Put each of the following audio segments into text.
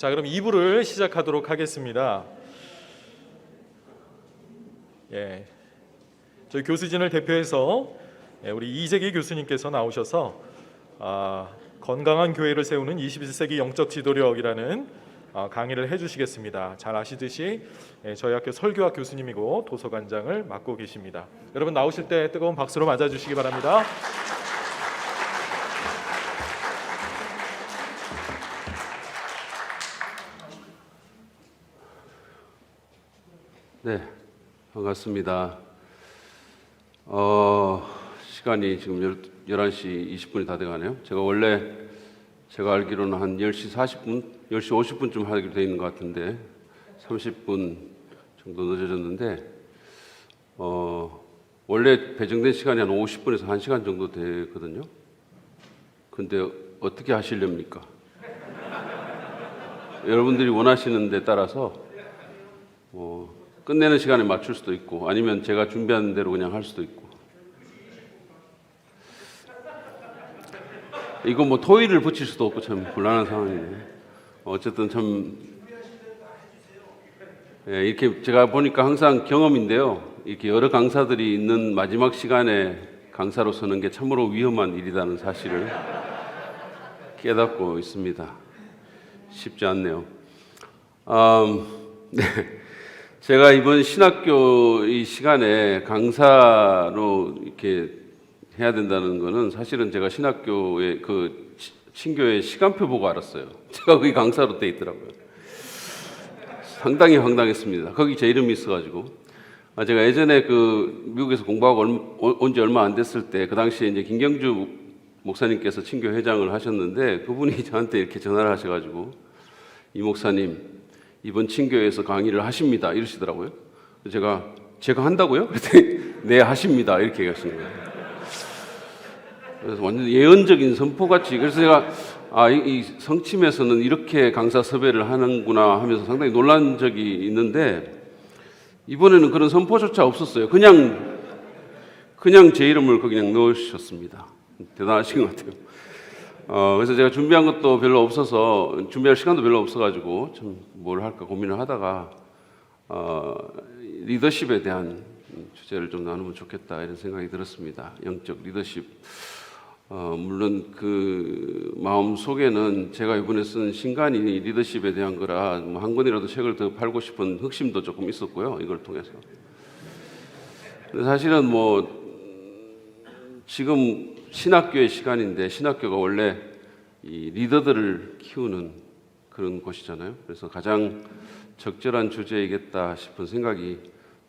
자, 그럼 2부를 시작하도록 하겠습니다. 저희 교수진을 대표해서 우리 이재기 교수님께서 나오셔서 건강한 교회를 세우는 21세기 영적 지도력이라는 강의를 해주시겠습니다. 잘 아시듯이 저희 학교 설교학 교수님이고 도서관장을 맡고 계십니다. 여러분 나오실 때 뜨거운 박수로 맞아주시기 바랍니다. 네, 반갑습니다. 시간이 지금 11시 20분이 다 돼가네요. 제가 알기로는 한 10시 40분, 10시 50분쯤 하기로 돼 있는 것 같은데 30분 정도 늦어졌는데 원래 배정된 시간이 한 50분에서 1시간 정도 되거든요. 근데 어떻게 하시렵니까? 여러분들이 원하시는 데 따라서 끝내는 시간에 맞출 수도 있고 아니면 제가 준비한 대로 그냥 할 수도 있고 이거 뭐 토의를 붙일 수도 없고 참 곤란한 상황이네요. 어쨌든 참 이렇게 제가 보니까 항상 경험인데요. 이렇게 여러 강사들이 있는 마지막 시간에 강사로 서는 게 참으로 위험한 일이라는 사실을 깨닫고 있습니다. 쉽지 않네요. 네. 제가 이번 신학교 이 시간에 강사로 이렇게 해야 된다는 거는 사실은 제가 신학교의 그 신교의 시간표 보고 알았어요. 제가 거기 강사로 돼 있더라고요. 상당히 황당했습니다. 거기 제 이름이 있어가지고 제가 예전에 그 미국에서 공부하고 온 지 얼마 안 됐을 때 그 당시에 이제 김경주 목사님께서 친교 회장을 하셨는데 그분이 저한테 이렇게 전화를 하셔가지고 이 목사님 이번 친교에서 강의를 하십니다 이러시더라고요. 제가 한다고요? 그랬더니 네 하십니다 이렇게 얘기하시는 거예요. 그래서 완전 예언적인 선포같이 그래서 제가 이 성침에서는 이렇게 강사 섭외를 하는구나 하면서 상당히 놀란 적이 있는데 이번에는 그런 선포조차 없었어요. 그냥 제 이름을 거기 그냥 넣으셨습니다. 대단하신 것 같아요. 그래서 제가 준비한 것도 별로 없어서 준비할 시간도 별로 없어가지고 참 뭘 할까 고민을 하다가 리더십에 대한 주제를 좀 나누면 좋겠다 이런 생각이 들었습니다. 영적 리더십. 물론 그 마음 속에는 제가 이번에 쓴 신간이 리더십에 대한 거라 한 권이라도 책을 더 팔고 싶은 흑심도 조금 있었고요. 이걸 통해서. 근데 사실은 지금 신학교의 시간인데 신학교가 원래 이 리더들을 키우는 그런 곳이잖아요. 그래서 가장 적절한 주제이겠다 싶은 생각이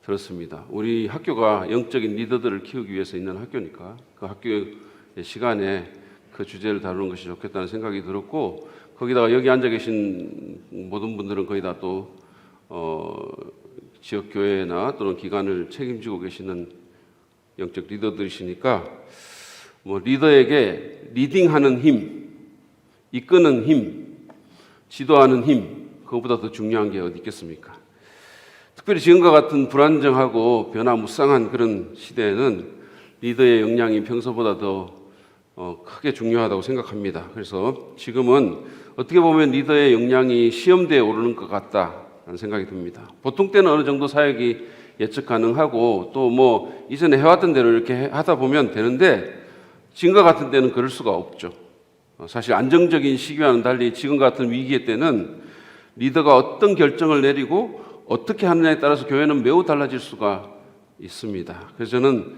들었습니다. 우리 학교가 영적인 리더들을 키우기 위해서 있는 학교니까 그 학교의 시간에 그 주제를 다루는 것이 좋겠다는 생각이 들었고 거기다가 여기 앉아 계신 모든 분들은 거의 다 또 지역교회나 또는 기관을 책임지고 계시는 영적 리더들이시니까 리더에게 리딩하는 힘, 이끄는 힘, 지도하는 힘, 그것보다 더 중요한 게 어디 있겠습니까? 특별히 지금과 같은 불안정하고 변화무쌍한 그런 시대에는 리더의 역량이 평소보다 더 크게 중요하다고 생각합니다. 그래서 지금은 어떻게 보면 리더의 역량이 시험대에 오르는 것 같다는 생각이 듭니다. 보통 때는 어느 정도 사역이 예측 가능하고 또 이전에 해왔던 대로 이렇게 하다 보면 되는데 지금과 같은 때는 그럴 수가 없죠. 사실 안정적인 시기와는 달리 지금 같은 위기의 때는 리더가 어떤 결정을 내리고 어떻게 하느냐에 따라서 교회는 매우 달라질 수가 있습니다. 그래서 저는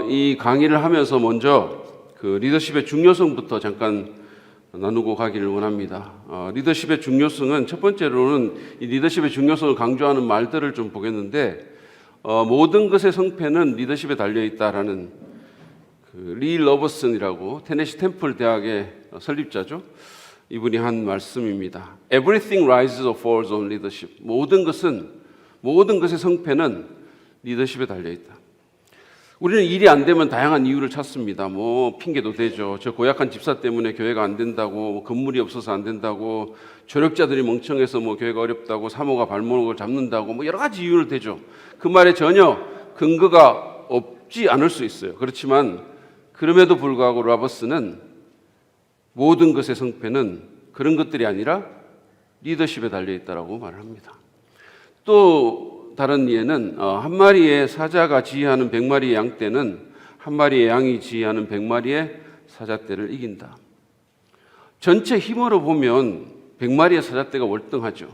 이 강의를 하면서 먼저 그 리더십의 중요성부터 잠깐 나누고 가기를 원합니다. 리더십의 중요성은 첫 번째로는 이 리더십의 중요성을 강조하는 말들을 좀 보겠는데 모든 것의 성패는 리더십에 달려 있다라는 리 러버슨이라고 테네시 템플 대학의 설립자죠. 이분이 한 말씀입니다. Everything rises or falls on leadership. 모든 것의 성패는 리더십에 달려 있다. 우리는 일이 안 되면 다양한 이유를 찾습니다. 핑계도 대죠. 저 고약한 집사 때문에 교회가 안 된다고, 건물이 없어서 안 된다고, 조력자들이 멍청해서 교회가 어렵다고, 사모가 발목을 잡는다고, 여러 가지 이유를 대죠. 그 말에 전혀 근거가 없지 않을 수 있어요. 그렇지만 그럼에도 불구하고 라버스는 모든 것의 성패는 그런 것들이 아니라 리더십에 달려 있다라고 말을 합니다. 또 다른 예는 한 마리의 사자가 지휘하는 100마리의 양떼는 한 마리의 양이 지휘하는 100마리의 사자떼를 이긴다. 전체 힘으로 보면 100마리의 사자떼가 월등하죠.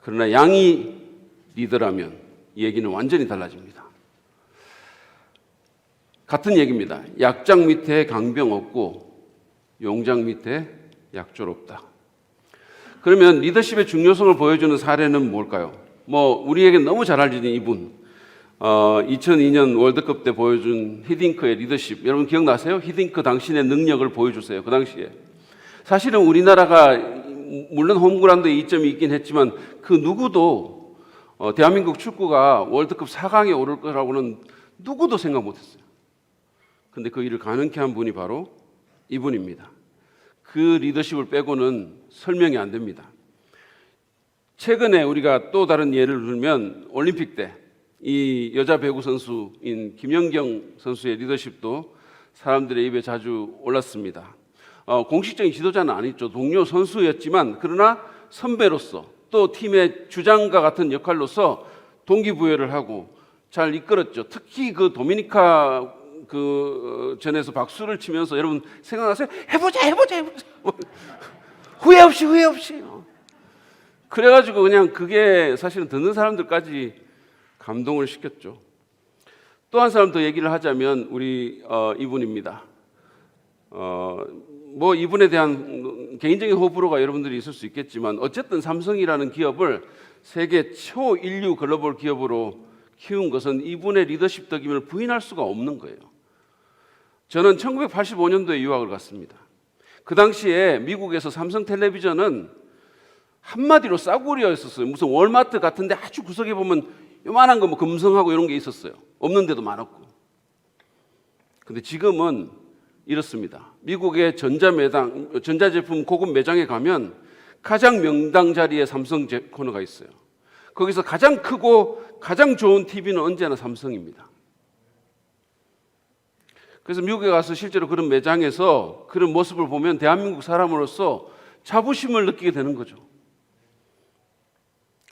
그러나 양이 리더라면 이 얘기는 완전히 달라집니다. 같은 얘기입니다. 약장 밑에 강병 없고 용장 밑에 약졸 없다. 그러면 리더십의 중요성을 보여주는 사례는 뭘까요? 우리에게 너무 잘 알려진 이분, 2002년 월드컵 때 보여준 히딩크의 리더십, 여러분 기억나세요? 히딩크 당신의 능력을 보여주세요. 그 당시에 사실은 우리나라가 물론 홈그라운드에 이점이 있긴 했지만 그 누구도 대한민국 축구가 월드컵 4강에 오를 거라고는 누구도 생각 못했어요. 근데 그 일을 가능케 한 분이 바로 이분입니다. 그 리더십을 빼고는 설명이 안 됩니다. 최근에 우리가 또 다른 예를 들면 올림픽 때 이 여자 배구 선수인 김연경 선수의 리더십도 사람들의 입에 자주 올랐습니다. 공식적인 지도자는 아니죠. 동료 선수였지만 그러나 선배로서 또 팀의 주장과 같은 역할로서 동기부여를 하고 잘 이끌었죠. 특히 그 도미니카 전에서 박수를 치면서 여러분 생각나세요? 해보자. 후회 없이. 그래가지고 그냥 그게 사실은 듣는 사람들까지 감동을 시켰죠. 또 한 사람 더 얘기를 하자면 우리 이분입니다. 이분에 대한 개인적인 호불호가 여러분들이 있을 수 있겠지만 어쨌든 삼성이라는 기업을 세계 초인류 글로벌 기업으로 키운 것은 이분의 리더십 덕임을 부인할 수가 없는 거예요. 저는 1985년도에 유학을 갔습니다. 그 당시에 미국에서 삼성텔레비전은 한마디로 싸구려였었어요. 무슨 월마트 같은데 아주 구석에 보면 요만한 거 금성하고 이런 게 있었어요. 없는 데도 많았고. 근데 지금은 이렇습니다. 미국의 전자제품 고급 매장에 가면 가장 명당 자리에 삼성 코너가 있어요. 거기서 가장 크고 가장 좋은 TV는 언제나 삼성입니다. 그래서 미국에 가서 실제로 그런 매장에서 그런 모습을 보면 대한민국 사람으로서 자부심을 느끼게 되는 거죠.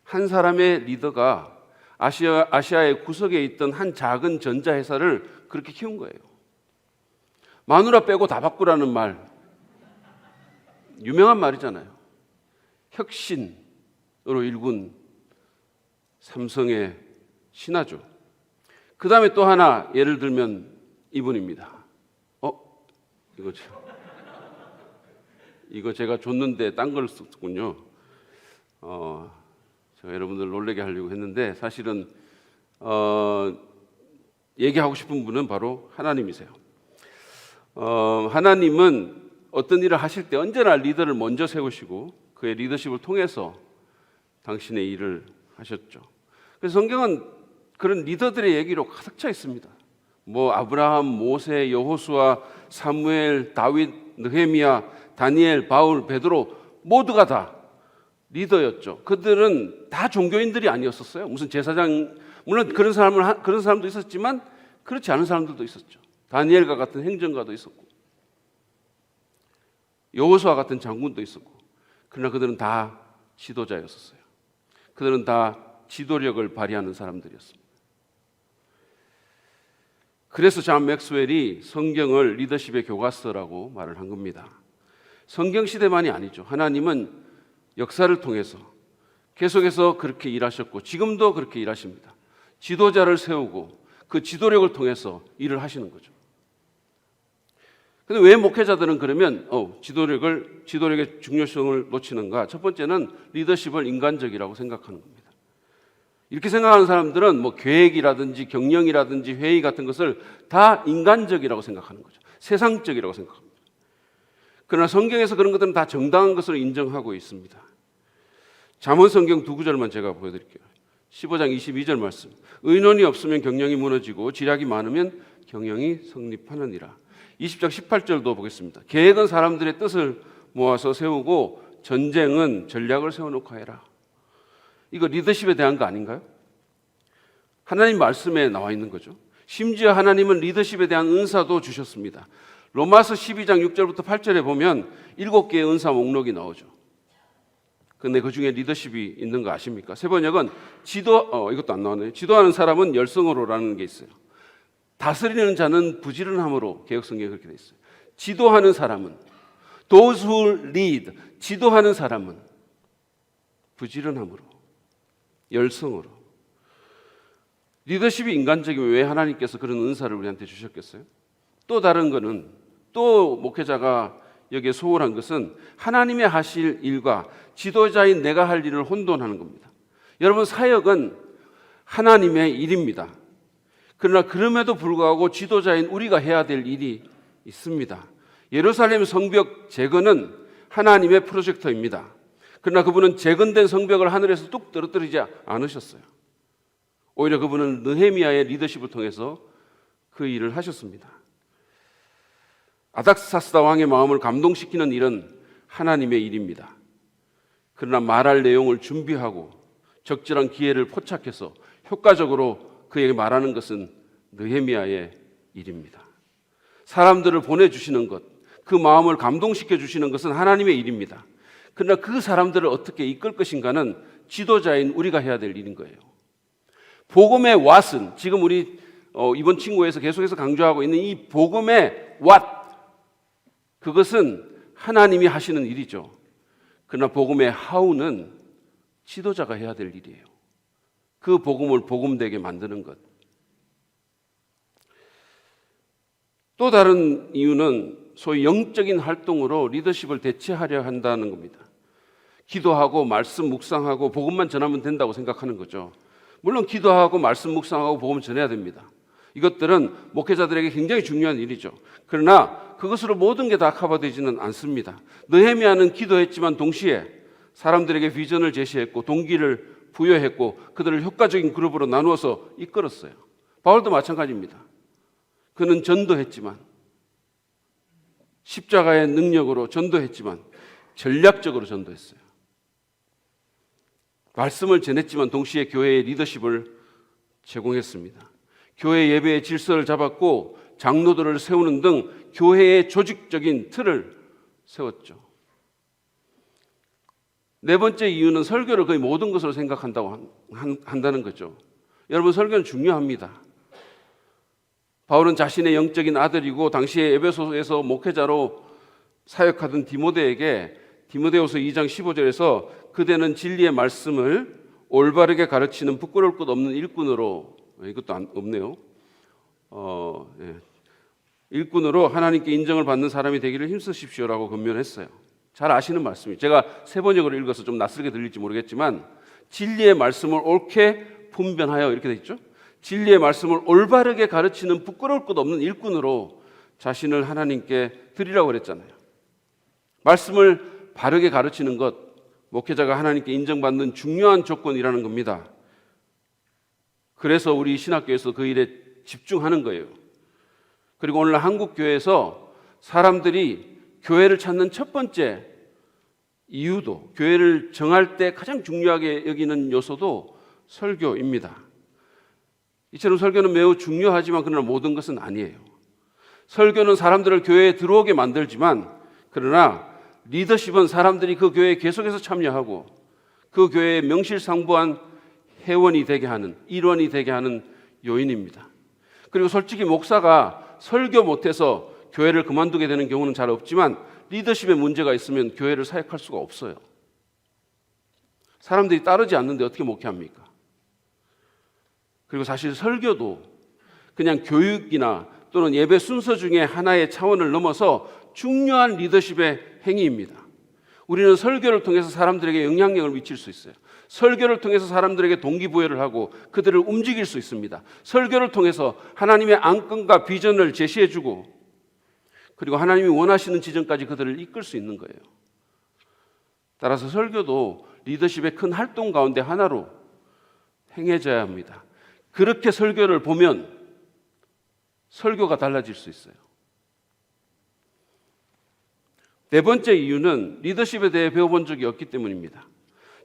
한 사람의 리더가 아시아의 구석에 있던 한 작은 전자회사를 그렇게 키운 거예요. 마누라 빼고 다 바꾸라는 말, 유명한 말이잖아요. 혁신으로 일군 삼성의 신하죠. 그 다음에 또 하나 예를 들면 이분입니다. 이거 제가 줬는데 딴 걸 썼군요. 제가 여러분들 놀라게 하려고 했는데 사실은 얘기하고 싶은 분은 바로 하나님이세요. 하나님은 어떤 일을 하실 때 언제나 리더를 먼저 세우시고 그의 리더십을 통해서 당신의 일을 하셨죠. 그래서 성경은 그런 리더들의 얘기로 가득 차 있습니다. 아브라함, 모세, 여호수아, 사무엘, 다윗, 느헤미야, 다니엘, 바울, 베드로 모두가 다 리더였죠. 그들은 다 종교인들이 아니었었어요. 무슨 제사장, 물론 그런 사람도 있었지만 그렇지 않은 사람들도 있었죠. 다니엘과 같은 행정가도 있었고 여호수아 같은 장군도 있었고, 그러나 그들은 다 지도자였었어요. 그들은 다 지도력을 발휘하는 사람들이었습니다. 그래서 존 맥스웰이 성경을 리더십의 교과서라고 말을 한 겁니다. 성경 시대만이 아니죠. 하나님은 역사를 통해서 계속해서 그렇게 일하셨고 지금도 그렇게 일하십니다. 지도자를 세우고 그 지도력을 통해서 일을 하시는 거죠. 근데 왜 목회자들은 그러면 지도력의 중요성을 놓치는가? 첫 번째는 리더십을 인간적이라고 생각하는 겁니다. 이렇게 생각하는 사람들은 계획이라든지 경영이라든지 회의 같은 것을 다 인간적이라고 생각하는 거죠. 세상적이라고 생각합니다. 그러나 성경에서 그런 것들은 다 정당한 것으로 인정하고 있습니다. 잠언 성경 2구절만 제가 보여드릴게요. 15장 22절 말씀. 의논이 없으면 경영이 무너지고 지략이 많으면 경영이 성립하느니라. 20장 18절도 보겠습니다. 계획은 사람들의 뜻을 모아서 세우고 전쟁은 전략을 세워놓고 해라. 이거 리더십에 대한 거 아닌가요? 하나님 말씀에 나와 있는 거죠. 심지어 하나님은 리더십에 대한 은사도 주셨습니다. 로마서 12장 6절부터 8절에 보면 7개의 은사 목록이 나오죠. 근데 그 중에 리더십이 있는 거 아십니까? 세 번역은 이것도 안 나오네요. 지도하는 사람은 열성으로라는 게 있어요. 다스리는 자는 부지런함으로 개혁성경에 그렇게 돼 있어요. 지도하는 사람은 those who lead, 지도하는 사람은 부지런함으로, 열성으로. 리더십이 인간적이면 왜 하나님께서 그런 은사를 우리한테 주셨겠어요? 또 다른 거는, 또 목회자가 여기에 소홀한 것은 하나님의 하실 일과 지도자인 내가 할 일을 혼돈하는 겁니다. 여러분, 사역은 하나님의 일입니다. 그러나 그럼에도 불구하고 지도자인 우리가 해야 될 일이 있습니다. 예루살렘 성벽 재건은 하나님의 프로젝터입니다. 그러나 그분은 재건된 성벽을 하늘에서 뚝 떨어뜨리지 않으셨어요. 오히려 그분은 느헤미야의 리더십을 통해서 그 일을 하셨습니다. 아닥사스다 왕의 마음을 감동시키는 일은 하나님의 일입니다. 그러나 말할 내용을 준비하고 적절한 기회를 포착해서 효과적으로 그에게 말하는 것은 느헤미야의 일입니다. 사람들을 보내주시는 것, 그 마음을 감동시켜 주시는 것은 하나님의 일입니다. 그러나 그 사람들을 어떻게 이끌 것인가는 지도자인 우리가 해야 될 일인 거예요. 복음의 what은 지금 우리 이번 친구에서 계속해서 강조하고 있는 이 복음의 what, 그것은 하나님이 하시는 일이죠. 그러나 복음의 how는 지도자가 해야 될 일이에요. 그 복음을 복음되게 만드는 것. 또 다른 이유는 소위 영적인 활동으로 리더십을 대체하려 한다는 겁니다. 기도하고 말씀 묵상하고 복음만 전하면 된다고 생각하는 거죠. 물론 기도하고 말씀 묵상하고 복음 전해야 됩니다. 이것들은 목회자들에게 굉장히 중요한 일이죠. 그러나 그것으로 모든 게 다 커버되지는 않습니다. 느헤미야는 기도했지만 동시에 사람들에게 비전을 제시했고 동기를 부여했고 그들을 효과적인 그룹으로 나누어서 이끌었어요. 바울도 마찬가지입니다. 그는 전도했지만, 십자가의 능력으로 전도했지만 전략적으로 전도했어요. 말씀을 전했지만 동시에 교회의 리더십을 제공했습니다. 교회 예배의 질서를 잡았고 장로들을 세우는 등 교회의 조직적인 틀을 세웠죠. 네 번째 이유는 설교를 거의 모든 것으로 생각한다고 한다는 거죠. 여러분, 설교는 중요합니다. 바울은 자신의 영적인 아들이고 당시에 에베소에서 목회자로 사역하던 디모데후서 2장 15절에서 그대는 진리의 말씀을 올바르게 가르치는 부끄러울 것 없는 일꾼으로, 이것도 없네요. 일꾼으로 하나님께 인정을 받는 사람이 되기를 힘쓰십시오라고 권면했어요. 잘 아시는 말씀이에요. 제가 세 번역으로 읽어서 좀 낯설게 들릴지 모르겠지만 진리의 말씀을 옳게 분별하여 이렇게 돼 있죠. 진리의 말씀을 올바르게 가르치는 부끄러울 것 없는 일꾼으로 자신을 하나님께 드리라고 그랬잖아요. 말씀을 바르게 가르치는 것, 목회자가 하나님께 인정받는 중요한 조건이라는 겁니다. 그래서 우리 신학교에서 그 일에 집중하는 거예요. 그리고 오늘 한국 교회에서 사람들이 교회를 찾는 첫 번째 이유도, 교회를 정할 때 가장 중요하게 여기는 요소도 설교입니다. 이처럼 설교는 매우 중요하지만 그러나 모든 것은 아니에요. 설교는 사람들을 교회에 들어오게 만들지만 그러나 리더십은 사람들이 그 교회에 계속해서 참여하고 그 교회의 명실상부한 회원이 되게 하는, 일원이 되게 하는 요인입니다. 그리고 솔직히 목사가 설교 못해서 교회를 그만두게 되는 경우는 잘 없지만 리더십에 문제가 있으면 교회를 사역할 수가 없어요. 사람들이 따르지 않는데 어떻게 목회합니까? 그리고 사실 설교도 그냥 교육이나 또는 예배 순서 중에 하나의 차원을 넘어서 중요한 리더십의 행위입니다. 우리는 설교를 통해서 사람들에게 영향력을 미칠 수 있어요. 설교를 통해서 사람들에게 동기부여를 하고 그들을 움직일 수 있습니다. 설교를 통해서 하나님의 안건과 비전을 제시해주고 그리고 하나님이 원하시는 지점까지 그들을 이끌 수 있는 거예요. 따라서 설교도 리더십의 큰 활동 가운데 하나로 행해져야 합니다. 그렇게 설교를 보면 설교가 달라질 수 있어요. 네 번째 이유는 리더십에 대해 배워본 적이 없기 때문입니다.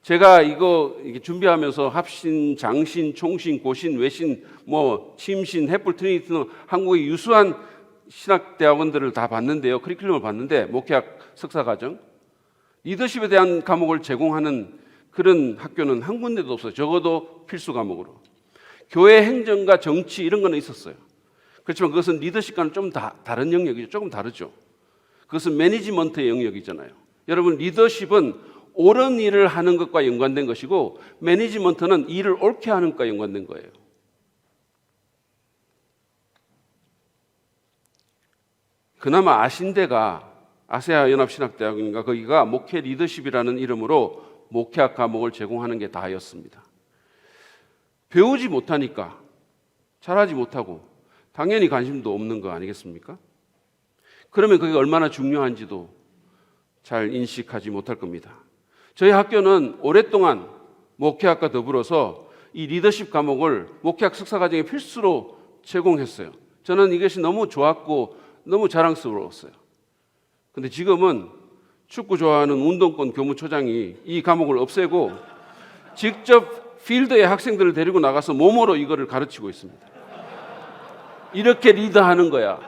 제가 이거 준비하면서 합신, 장신, 총신, 고신, 외신, 침신, 햇불, 트리니티 등 한국의 유수한 신학대학원들을 다 봤는데요. 커리큘럼을 봤는데 목회학 석사과정. 리더십에 대한 과목을 제공하는 그런 학교는 한 군데도 없어요. 적어도 필수 과목으로. 교회 행정과 정치 이런 거는 있었어요. 그렇지만 그것은 리더십과는 좀 다른 영역이죠. 조금 다르죠. 그것은 매니지먼트의 영역이잖아요. 여러분, 리더십은 옳은 일을 하는 것과 연관된 것이고 매니지먼트는 일을 옳게 하는 것과 연관된 거예요. 그나마 아신대가 아세아 연합신학대학인가 거기가 목회 리더십이라는 이름으로 목회학 과목을 제공하는 게 다였습니다. 배우지 못하니까 잘하지 못하고 당연히 관심도 없는 거 아니겠습니까? 그러면 그게 얼마나 중요한지도 잘 인식하지 못할 겁니다. 저희 학교는 오랫동안 목회학과 더불어서 이 리더십 과목을 목회학 석사과정의 필수로 제공했어요. 저는 이것이 너무 좋았고 너무 자랑스러웠어요. 근데 지금은 축구 좋아하는 운동권 교무처장이 이 과목을 없애고 직접 필드에 학생들을 데리고 나가서 몸으로 이거를 가르치고 있습니다. 이렇게 리더하는 거야.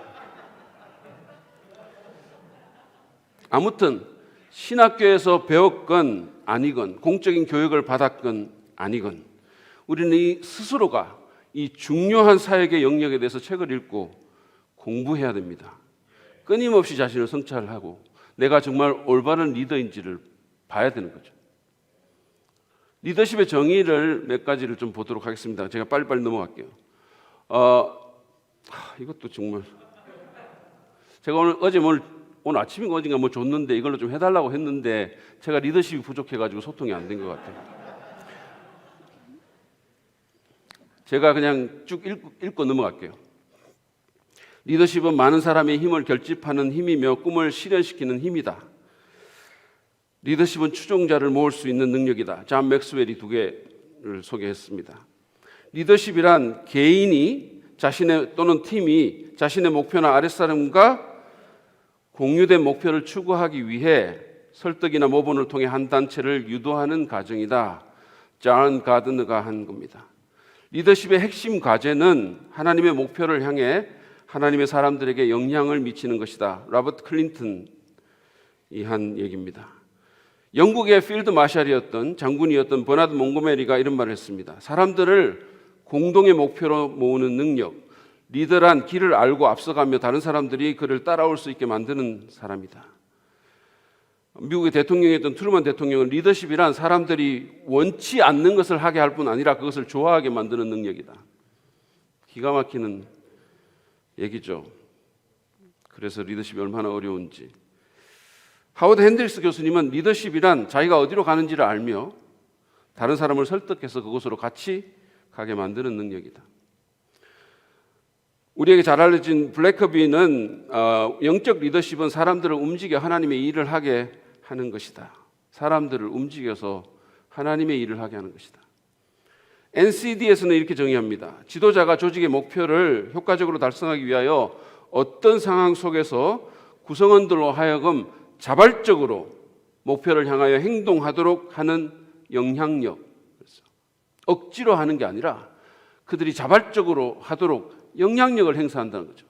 아무튼 신학교에서 배웠건 아니건 공적인 교육을 받았건 아니건 우리는 이 스스로가 이 중요한 사역의 영역에 대해서 책을 읽고 공부해야 됩니다. 끊임없이 자신을 성찰하고 내가 정말 올바른 리더인지를 봐야 되는 거죠. 리더십의 정의를 몇 가지를 좀 보도록 하겠습니다. 제가 빨리빨리 넘어갈게요. 이것도 정말 제가 오늘 아침인가 어딘가 뭐 줬는데 이걸로 좀 해달라고 했는데 제가 리더십이 부족해가지고 소통이 안 된 것 같아요. 제가 그냥 쭉 읽고 넘어갈게요. 리더십은 많은 사람의 힘을 결집하는 힘이며 꿈을 실현시키는 힘이다. 리더십은 추종자를 모을 수 있는 능력이다. 존 맥스웰이 두 개를 소개했습니다. 리더십이란 개인이 자신의 또는 팀이 자신의 목표나 아랫사람과 공유된 목표를 추구하기 위해 설득이나 모범을 통해 한 단체를 유도하는 과정이다. 존 가드너가 한 겁니다. 리더십의 핵심 과제는 하나님의 목표를 향해 하나님의 사람들에게 영향을 미치는 것이다. 로버트 클린턴이 한 얘기입니다. 영국의 필드 마샬이었던 장군이었던 버나드 몽고메리가 이런 말을 했습니다. 사람들을 공동의 목표로 모으는 능력, 리더란 길을 알고 앞서가며 다른 사람들이 그를 따라올 수 있게 만드는 사람이다. 미국의 대통령이었던 트루먼 대통령은 리더십이란 사람들이 원치 않는 것을 하게 할 뿐 아니라 그것을 좋아하게 만드는 능력이다. 기가 막히는 얘기죠. 그래서 리더십이 얼마나 어려운지. 하워드 핸드릭스 교수님은 리더십이란 자기가 어디로 가는지를 알며 다른 사람을 설득해서 그곳으로 같이 가게 만드는 능력이다. 우리에게 잘 알려진 블래커비는 영적 리더십은 사람들을 움직여 하나님의 일을 하게 하는 것이다. 사람들을 움직여서 하나님의 일을 하게 하는 것이다. NCD에서는 이렇게 정의합니다. 지도자가 조직의 목표를 효과적으로 달성하기 위하여 어떤 상황 속에서 구성원들로 하여금 자발적으로 목표를 향하여 행동하도록 하는 영향력. 억지로 하는 게 아니라 그들이 자발적으로 하도록 영향력을 행사한다는 거죠.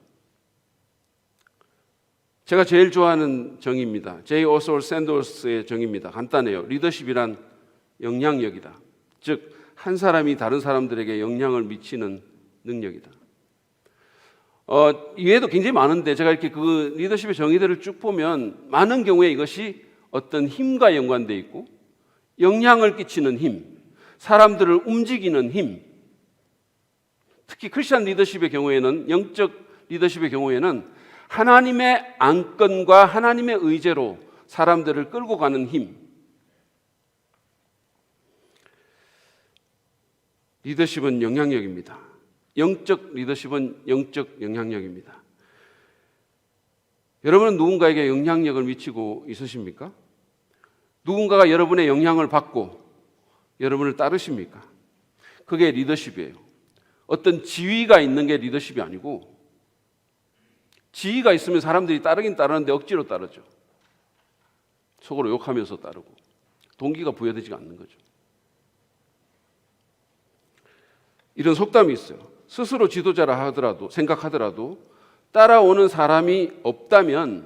제가 제일 좋아하는 정의입니다. 제이 오솔 샌더스의 정의입니다. 간단해요. 리더십이란 영향력이다. 즉 한 사람이 다른 사람들에게 영향을 미치는 능력이다. 이외에도 굉장히 많은데 제가 이렇게 그 리더십의 정의들을 쭉 보면 많은 경우에 이것이 어떤 힘과 연관되어 있고 영향을 끼치는 힘, 사람들을 움직이는 힘, 특히 크리스천 리더십의 경우에는 영적 리더십의 경우에는 하나님의 안건과 하나님의 의제로 사람들을 끌고 가는 힘. 리더십은 영향력입니다. 영적 리더십은 영적 영향력입니다. 여러분은 누군가에게 영향력을 미치고 있으십니까? 누군가가 여러분의 영향을 받고 여러분을 따르십니까? 그게 리더십이에요. 어떤 지위가 있는 게 리더십이 아니고 지위가 있으면 사람들이 따르긴 따르는데 억지로 따르죠. 속으로 욕하면서 따르고 동기가 부여되지가 않는 거죠. 이런 속담이 있어요. 스스로 지도자라 하더라도 생각하더라도 따라오는 사람이 없다면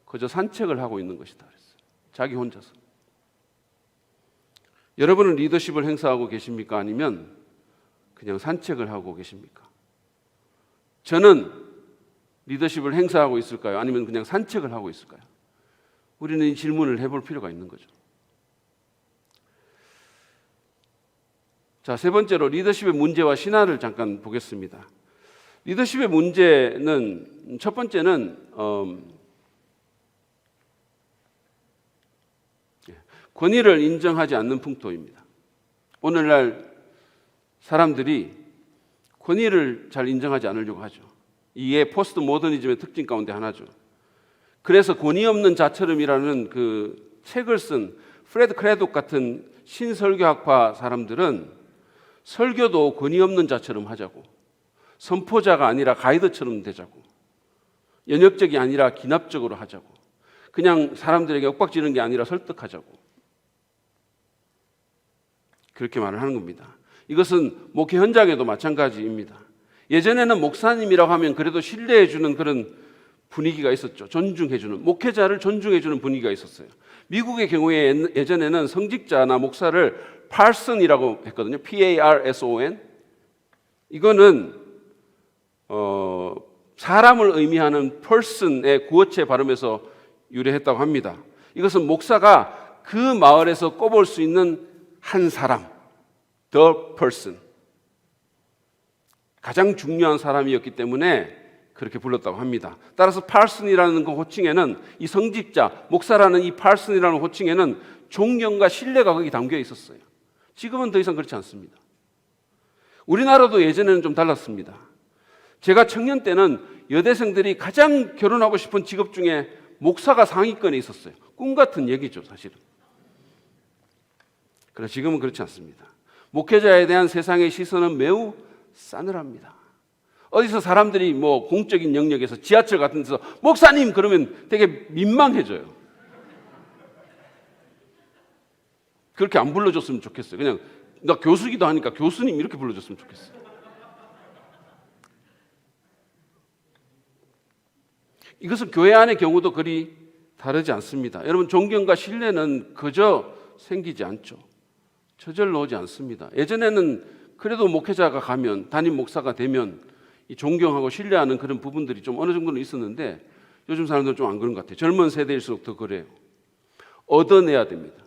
그저 산책을 하고 있는 것이다 그랬어요. 자기 혼자서. 여러분은 리더십을 행사하고 계십니까? 아니면 그냥 산책을 하고 계십니까? 저는 리더십을 행사하고 있을까요? 아니면 그냥 산책을 하고 있을까요? 우리는 이 질문을 해볼 필요가 있는 거죠. 자, 세 번째로 리더십의 문제와 신화를 잠깐 보겠습니다. 리더십의 문제는 첫 번째는 권위를 인정하지 않는 풍토입니다. 오늘날 사람들이 권위를 잘 인정하지 않으려고 하죠. 이게 포스트 모더니즘의 특징 가운데 하나죠. 그래서 권위 없는 자처럼이라는 그 책을 쓴 프레드 크레독 같은 신설교학파 사람들은 설교도 권위 없는 자처럼 하자고, 선포자가 아니라 가이드처럼 되자고, 연역적이 아니라 기납적으로 하자고, 그냥 사람들에게 윽박지르는 게 아니라 설득하자고, 그렇게 말을 하는 겁니다. 이것은 목회 현장에도 마찬가지입니다. 예전에는 목사님이라고 하면 그래도 신뢰해주는 그런 분위기가 있었죠. 존중해주는, 목회자를 존중해주는 분위기가 있었어요. 미국의 경우에 예전에는 성직자나 목사를 파슨이라고 했거든요. P-A-R-S-O-N. 이거는 사람을 의미하는 person의 구어체 발음에서 유래했다고 합니다. 이것은 목사가 그 마을에서 꼽을 수 있는 한 사람, the person, 가장 중요한 사람이었기 때문에 그렇게 불렀다고 합니다. 따라서 parson이라는 그 호칭에는, 이 성직자, 목사라는 이 parson이라는 호칭에는 존경과 신뢰가 거기 담겨 있었어요. 지금은 더 이상 그렇지 않습니다. 우리나라도 예전에는 좀 달랐습니다. 제가 청년 때는 여대생들이 가장 결혼하고 싶은 직업 중에 목사가 상위권에 있었어요. 꿈 같은 얘기죠, 사실은. 그러나 지금은 그렇지 않습니다. 목회자에 대한 세상의 시선은 매우 싸늘합니다. 어디서 사람들이 뭐 공적인 영역에서 지하철 같은 데서 목사님 그러면 되게 민망해져요. 그렇게 안 불러줬으면 좋겠어요. 그냥 나 교수기도 하니까 교수님 이렇게 불러줬으면 좋겠어요. 이것은 교회 안의 경우도 그리 다르지 않습니다. 여러분, 존경과 신뢰는 그저 생기지 않죠. 저절로 오지 않습니다. 예전에는 그래도 목회자가 가면, 담임 목사가 되면 이 존경하고 신뢰하는 그런 부분들이 좀 어느 정도는 있었는데 요즘 사람들은 좀 안 그런 것 같아요. 젊은 세대일수록 더 그래요. 얻어내야 됩니다.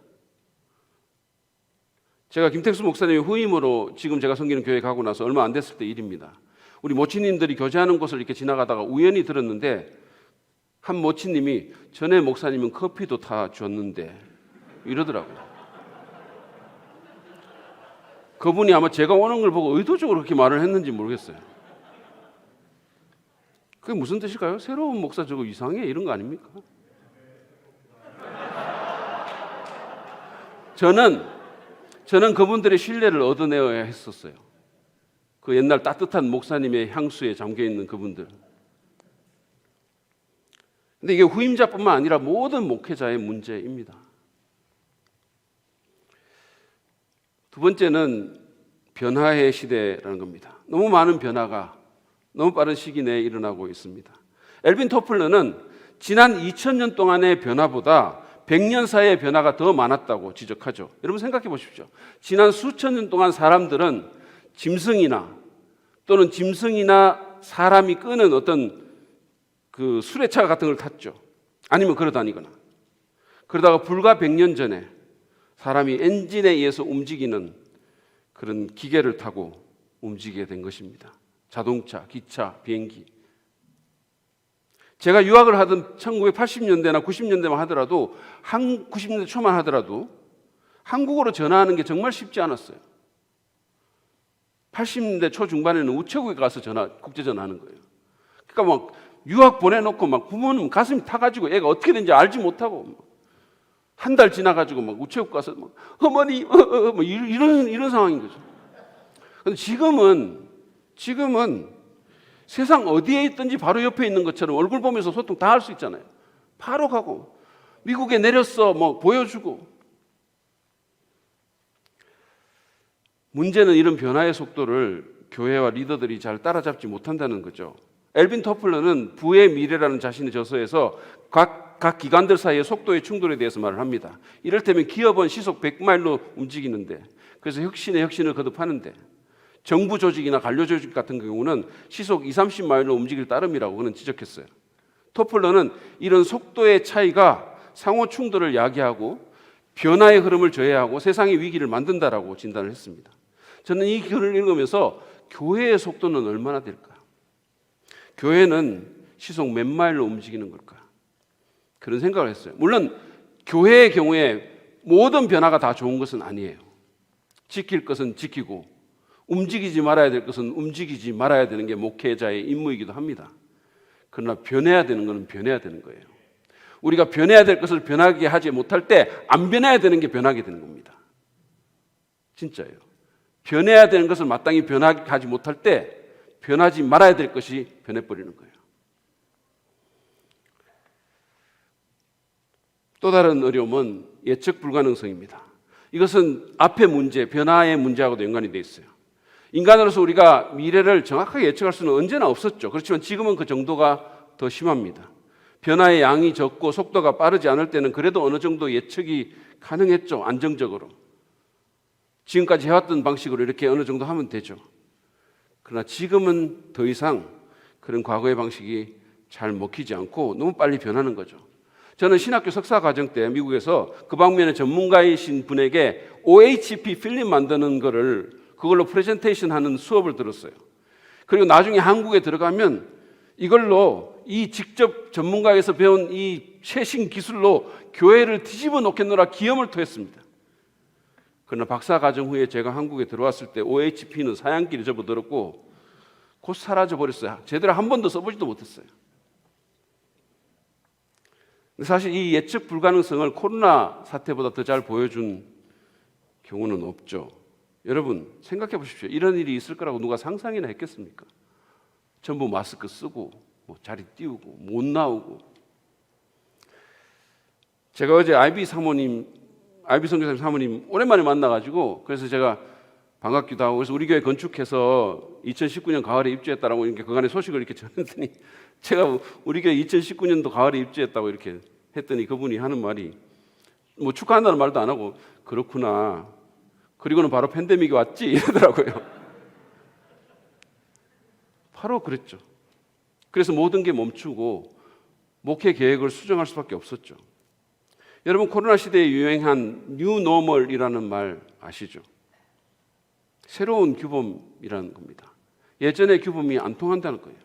제가 김택수 목사님의 후임으로 지금 제가 섬기는 교회 가고 나서 얼마 안 됐을 때 일입니다. 우리 모치님들이 교제하는 곳을 이렇게 지나가다가 우연히 들었는데 한 모치님이 전에 목사님은 커피도 다 줬는데 이러더라고요. 그분이 아마 제가 오는 걸 보고 의도적으로 그렇게 말을 했는지 모르겠어요. 그게 무슨 뜻일까요? 새로운 목사 저거 이상해 이런 거 아닙니까? 저는 그분들의 신뢰를 얻어내어야 했었어요. 그 옛날 따뜻한 목사님의 향수에 잠겨있는 그분들. 근데 이게 후임자뿐만 아니라 모든 목회자의 문제입니다. 두 번째는 변화의 시대라는 겁니다. 너무 많은 변화가 너무 빠른 시기 내에 일어나고 있습니다. 엘빈 토플러는 지난 2000년 동안의 변화보다 100년 사이의 변화가 더 많았다고 지적하죠. 여러분 생각해 보십시오. 지난 수천 년 동안 사람들은 짐승이나 또는 짐승이나 사람이 끄는 어떤 그 수레차 같은 걸 탔죠. 아니면 걸어 다니거나. 그러다가 불과 100년 전에 사람이 엔진에 의해서 움직이는 그런 기계를 타고 움직이게 된 것입니다. 자동차, 기차, 비행기. 제가 유학을 하던 1980년대나 90년대만 하더라도 90년대 초만 하더라도 한국어로 전화하는 게 정말 쉽지 않았어요. 80년대 초중반에는 우체국에 가서 국제 전화하는 거예요. 그러니까 막 유학 보내놓고 막 부모님 가슴이 타가지고 애가 어떻게 된지 알지 못하고 한 달 지나가지고 막 우체국 가서 막 어머니 뭐 이런 상황인 거죠. 근데 지금은 세상 어디에 있든지 바로 옆에 있는 것처럼 얼굴 보면서 소통 다 할 수 있잖아요. 바로 가고 미국에 내렸어 뭐 보여주고. 문제는 이런 변화의 속도를 교회와 리더들이 잘 따라잡지 못한다는 거죠. 엘빈 토플러는 부의 미래라는 자신의 저서에서 각 각 기관들 사이의 속도의 충돌에 대해서 말을 합니다. 이를테면 기업은 시속 100마일로 움직이는데, 그래서 혁신을 거듭하는데, 정부 조직이나 관료 조직 같은 경우는 시속 20-30마일로 움직일 따름이라고 그는 지적했어요. 토플러는 이런 속도의 차이가 상호 충돌을 야기하고 변화의 흐름을 저해하고 세상의 위기를 만든다라고 진단을 했습니다. 저는 이 글을 읽으면서 교회의 속도는 얼마나 될까? 교회는 시속 몇 마일로 움직이는 걸까? 그런 생각을 했어요. 물론 교회의 경우에 모든 변화가 다 좋은 것은 아니에요. 지킬 것은 지키고 움직이지 말아야 될 것은 움직이지 말아야 되는 게 목회자의 임무이기도 합니다. 그러나 변해야 되는 것은 변해야 되는 거예요. 우리가 변해야 될 것을 변하게 하지 못할 때 안 변해야 되는 게 변하게 되는 겁니다. 진짜예요. 변해야 되는 것을 마땅히 변하게 하지 못할 때 변하지 말아야 될 것이 변해버리는 거예요. 또 다른 어려움은 예측 불가능성입니다. 이것은 앞의 문제, 변화의 문제하고도 연관이 되어 있어요. 인간으로서 우리가 미래를 정확하게 예측할 수는 언제나 없었죠. 그렇지만 지금은 그 정도가 더 심합니다. 변화의 양이 적고 속도가 빠르지 않을 때는 그래도 어느 정도 예측이 가능했죠. 안정적으로. 지금까지 해왔던 방식으로 이렇게 어느 정도 하면 되죠. 그러나 지금은 더 이상 그런 과거의 방식이 잘 먹히지 않고 너무 빨리 변하는 거죠. 저는 신학교 석사 과정 때 미국에서 그 방면의 전문가이신 분에게 OHP 필름 만드는 그걸로 프레젠테이션 하는 수업을 들었어요. 그리고 나중에 한국에 들어가면 이걸로 이 직접 전문가에서 배운 이 최신 기술로 교회를 뒤집어 놓겠노라 기염을 토했습니다. 그러나 박사 과정 후에 제가 한국에 들어왔을 때 OHP는 사양길에 접어들었고 곧 사라져 버렸어요. 제대로 한 번도 써보지도 못했어요. 사실 이 예측 불가능성을 코로나 사태보다 더 잘 보여준 경우는 없죠. 여러분 생각해 보십시오. 이런 일이 있을 거라고 누가 상상이나 했겠습니까? 전부 마스크 쓰고 자리 띄우고 못 나오고. 제가 어제 아이비 선교사님 사모님 오랜만에 만나가지고 그래서 제가 반갑기도 하고 그래서 우리 교회 건축해서 2019년 가을에 입주했다라고 이렇게 그간의 소식을 이렇게 전했더니 제가 우리 교회 2019년도 가을에 입주했다고 이렇게 했더니 그분이 하는 말이 뭐 축하한다는 말도 안 하고 그렇구나. 그리고는 바로 팬데믹이 왔지 이러더라고요. 바로 그랬죠. 그래서 모든 게 멈추고 목회 계획을 수정할 수밖에 없었죠. 여러분 코로나 시대에 유행한 뉴 노멀이라는 말 아시죠? 새로운 규범이라는 겁니다. 예전의 규범이 안 통한다는 거예요.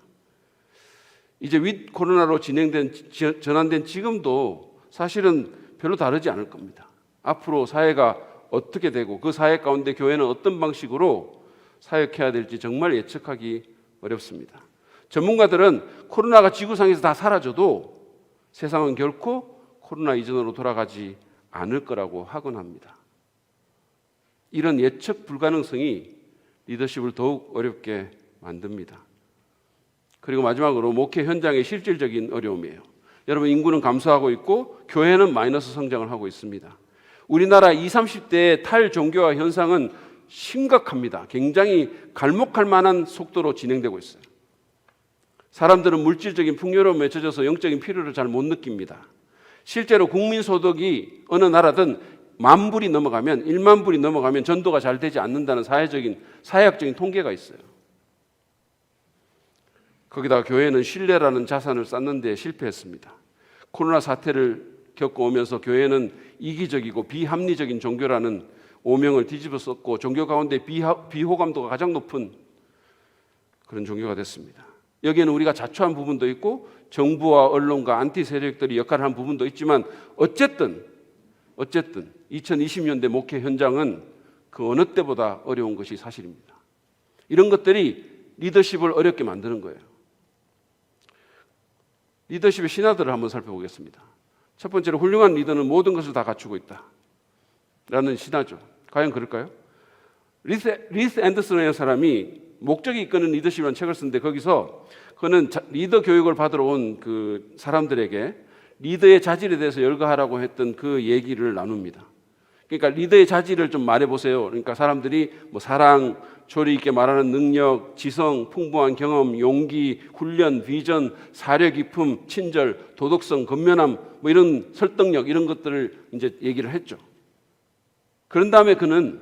이제 윗 코로나로 전환된 지금도 사실은 별로 다르지 않을 겁니다. 앞으로 사회가 어떻게 되고 그 사회 가운데 교회는 어떤 방식으로 사역해야 될지 정말 예측하기 어렵습니다. 전문가들은 코로나가 지구상에서 다 사라져도 세상은 결코 코로나 이전으로 돌아가지 않을 거라고 하곤합니다. 이런 예측 불가능성이 리더십을 더욱 어렵게 만듭니다. 그리고 마지막으로 목회 현장의 실질적인 어려움이에요. 여러분 인구는 감소하고 있고 교회는 마이너스 성장을 하고 있습니다. 우리나라 20, 30대의 탈종교화 현상은 심각합니다. 굉장히 갈목할 만한 속도로 진행되고 있어요. 사람들은 물질적인 풍요로움에 젖어서 영적인 필요를 잘 못 느낍니다. 실제로 국민소득이 어느 나라든 10,000불이 넘어가면 10,000불이 넘어가면 전도가 잘 되지 않는다는 사회학적인 통계가 있어요. 거기다가 교회는 신뢰라는 자산을 쌓는 데 실패했습니다. 코로나 사태를 겪어오면서 교회는 이기적이고 비합리적인 종교라는 오명을 뒤집어 썼고 종교 가운데 비호감도가 가장 높은 그런 종교가 됐습니다. 여기에는 우리가 자초한 부분도 있고 정부와 언론과 안티 세력들이 역할을 한 부분도 있지만 어쨌든 2020년대 목회 현장은 그 어느 때보다 어려운 것이 사실입니다. 이런 것들이 리더십을 어렵게 만드는 거예요. 리더십의 신화들을 한번 살펴보겠습니다. 첫 번째로 훌륭한 리더는 모든 것을 다 갖추고 있다 라는 신화죠. 과연 그럴까요? 리스 앤더슨이라는 사람이 목적이 이끄는 리더십이라는 책을 쓰는데 거기서 그는 리더 교육을 받으러 온 그 사람들에게 리더의 자질에 대해서 열거하라고 했던 그 얘기를 나눕니다. 그러니까 리더의 자질을 좀 말해보세요. 그러니까 사람들이 뭐 사랑, 조리 있게 말하는 능력, 지성, 풍부한 경험, 용기, 훈련, 비전, 사려 깊음, 친절, 도덕성, 건면함, 뭐 이런 설득력 이런 것들을 이제 얘기를 했죠. 그런 다음에 그는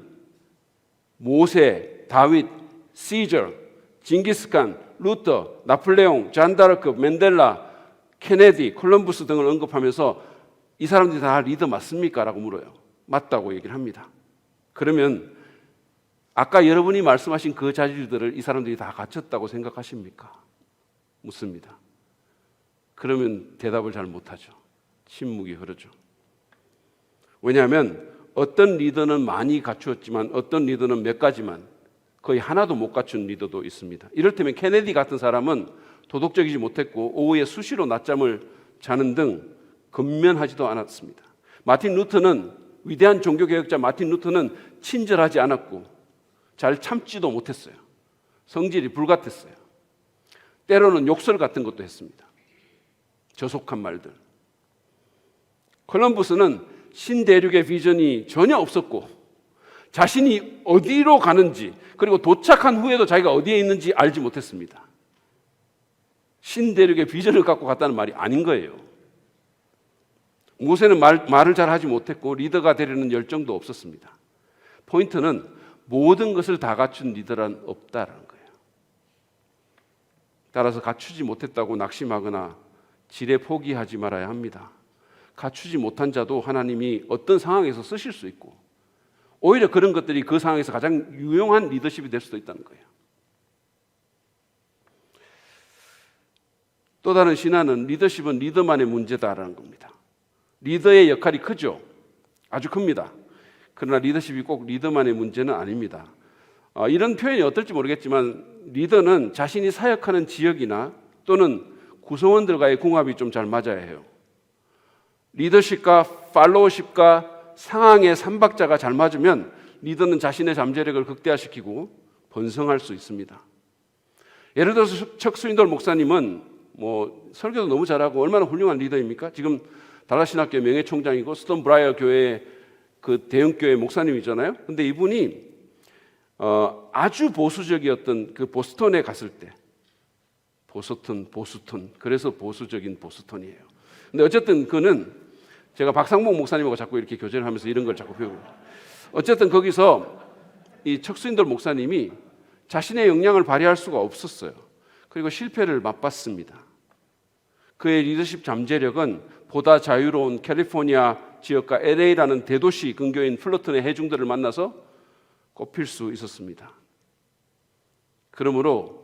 모세, 다윗, 시저, 징기스칸, 루터, 나폴레옹, 잔다르크, 맨델라, 케네디, 콜럼부스 등을 언급하면서 이 사람들이 다 리더 맞습니까? 라고 물어요. 맞다고 얘기를 합니다. 그러면 아까 여러분이 말씀하신 그 자질들을 이 사람들이 다 갖췄다고 생각하십니까? 묻습니다. 그러면 대답을 잘 못하죠. 침묵이 흐르죠. 왜냐하면 어떤 리더는 많이 갖추었지만 어떤 리더는 몇 가지만, 거의 하나도 못 갖춘 리더도 있습니다. 이를테면 케네디 같은 사람은 도덕적이지 못했고 오후에 수시로 낮잠을 자는 등 근면하지도 않았습니다. 마틴 루터는, 위대한 종교개혁자 마틴 루터는 친절하지 않았고 잘 참지도 못했어요. 성질이 불같았어요. 때로는 욕설 같은 것도 했습니다. 저속한 말들. 콜럼부스는 신대륙의 비전이 전혀 없었고 자신이 어디로 가는지, 그리고 도착한 후에도 자기가 어디에 있는지 알지 못했습니다. 신대륙의 비전을 갖고 갔다는 말이 아닌 거예요. 모세는 말을 잘 하지 못했고 리더가 되려는 열정도 없었습니다. 포인트는 모든 것을 다 갖춘 리더란 없다라는 거예요. 따라서 갖추지 못했다고 낙심하거나 지레 포기하지 말아야 합니다. 갖추지 못한 자도 하나님이 어떤 상황에서 쓰실 수 있고 오히려 그런 것들이 그 상황에서 가장 유용한 리더십이 될 수도 있다는 거예요. 또 다른 신화는 리더십은 리더만의 문제다라는 겁니다. 리더의 역할이 크죠. 아주 큽니다. 그러나 리더십이 꼭 리더만의 문제는 아닙니다. 이런 표현이 어떨지 모르겠지만 리더는 자신이 사역하는 지역이나 또는 구성원들과의 궁합이 좀 잘 맞아야 해요. 리더십과 팔로워십과 상황의 삼박자가 잘 맞으면 리더는 자신의 잠재력을 극대화시키고 번성할 수 있습니다. 예를 들어서 척 스윈돌 목사님은 뭐 설교도 너무 잘하고 얼마나 훌륭한 리더입니까? 지금 달라신학교 명예총장이고 스톤 브라이어 교회 그 대형교회 목사님이잖아요. 근데 이분이 아주 보수적이었던 그 보스턴에 갔을 때, 보스턴, 그래서 보수적인 보스턴이에요. 근데 어쨌든 그는, 제가 박상봉 목사님하고 자꾸 이렇게 교제를 하면서 이런 걸 자꾸 배우고, 어쨌든 거기서 이 척스윈돌 목사님이 자신의 역량을 발휘할 수가 없었어요. 그리고 실패를 맛봤습니다. 그의 리더십 잠재력은 보다 자유로운 캘리포니아 지역과 LA라는 대도시 근교인 플러튼의 해중들을 만나서 꼽힐 수 있었습니다. 그러므로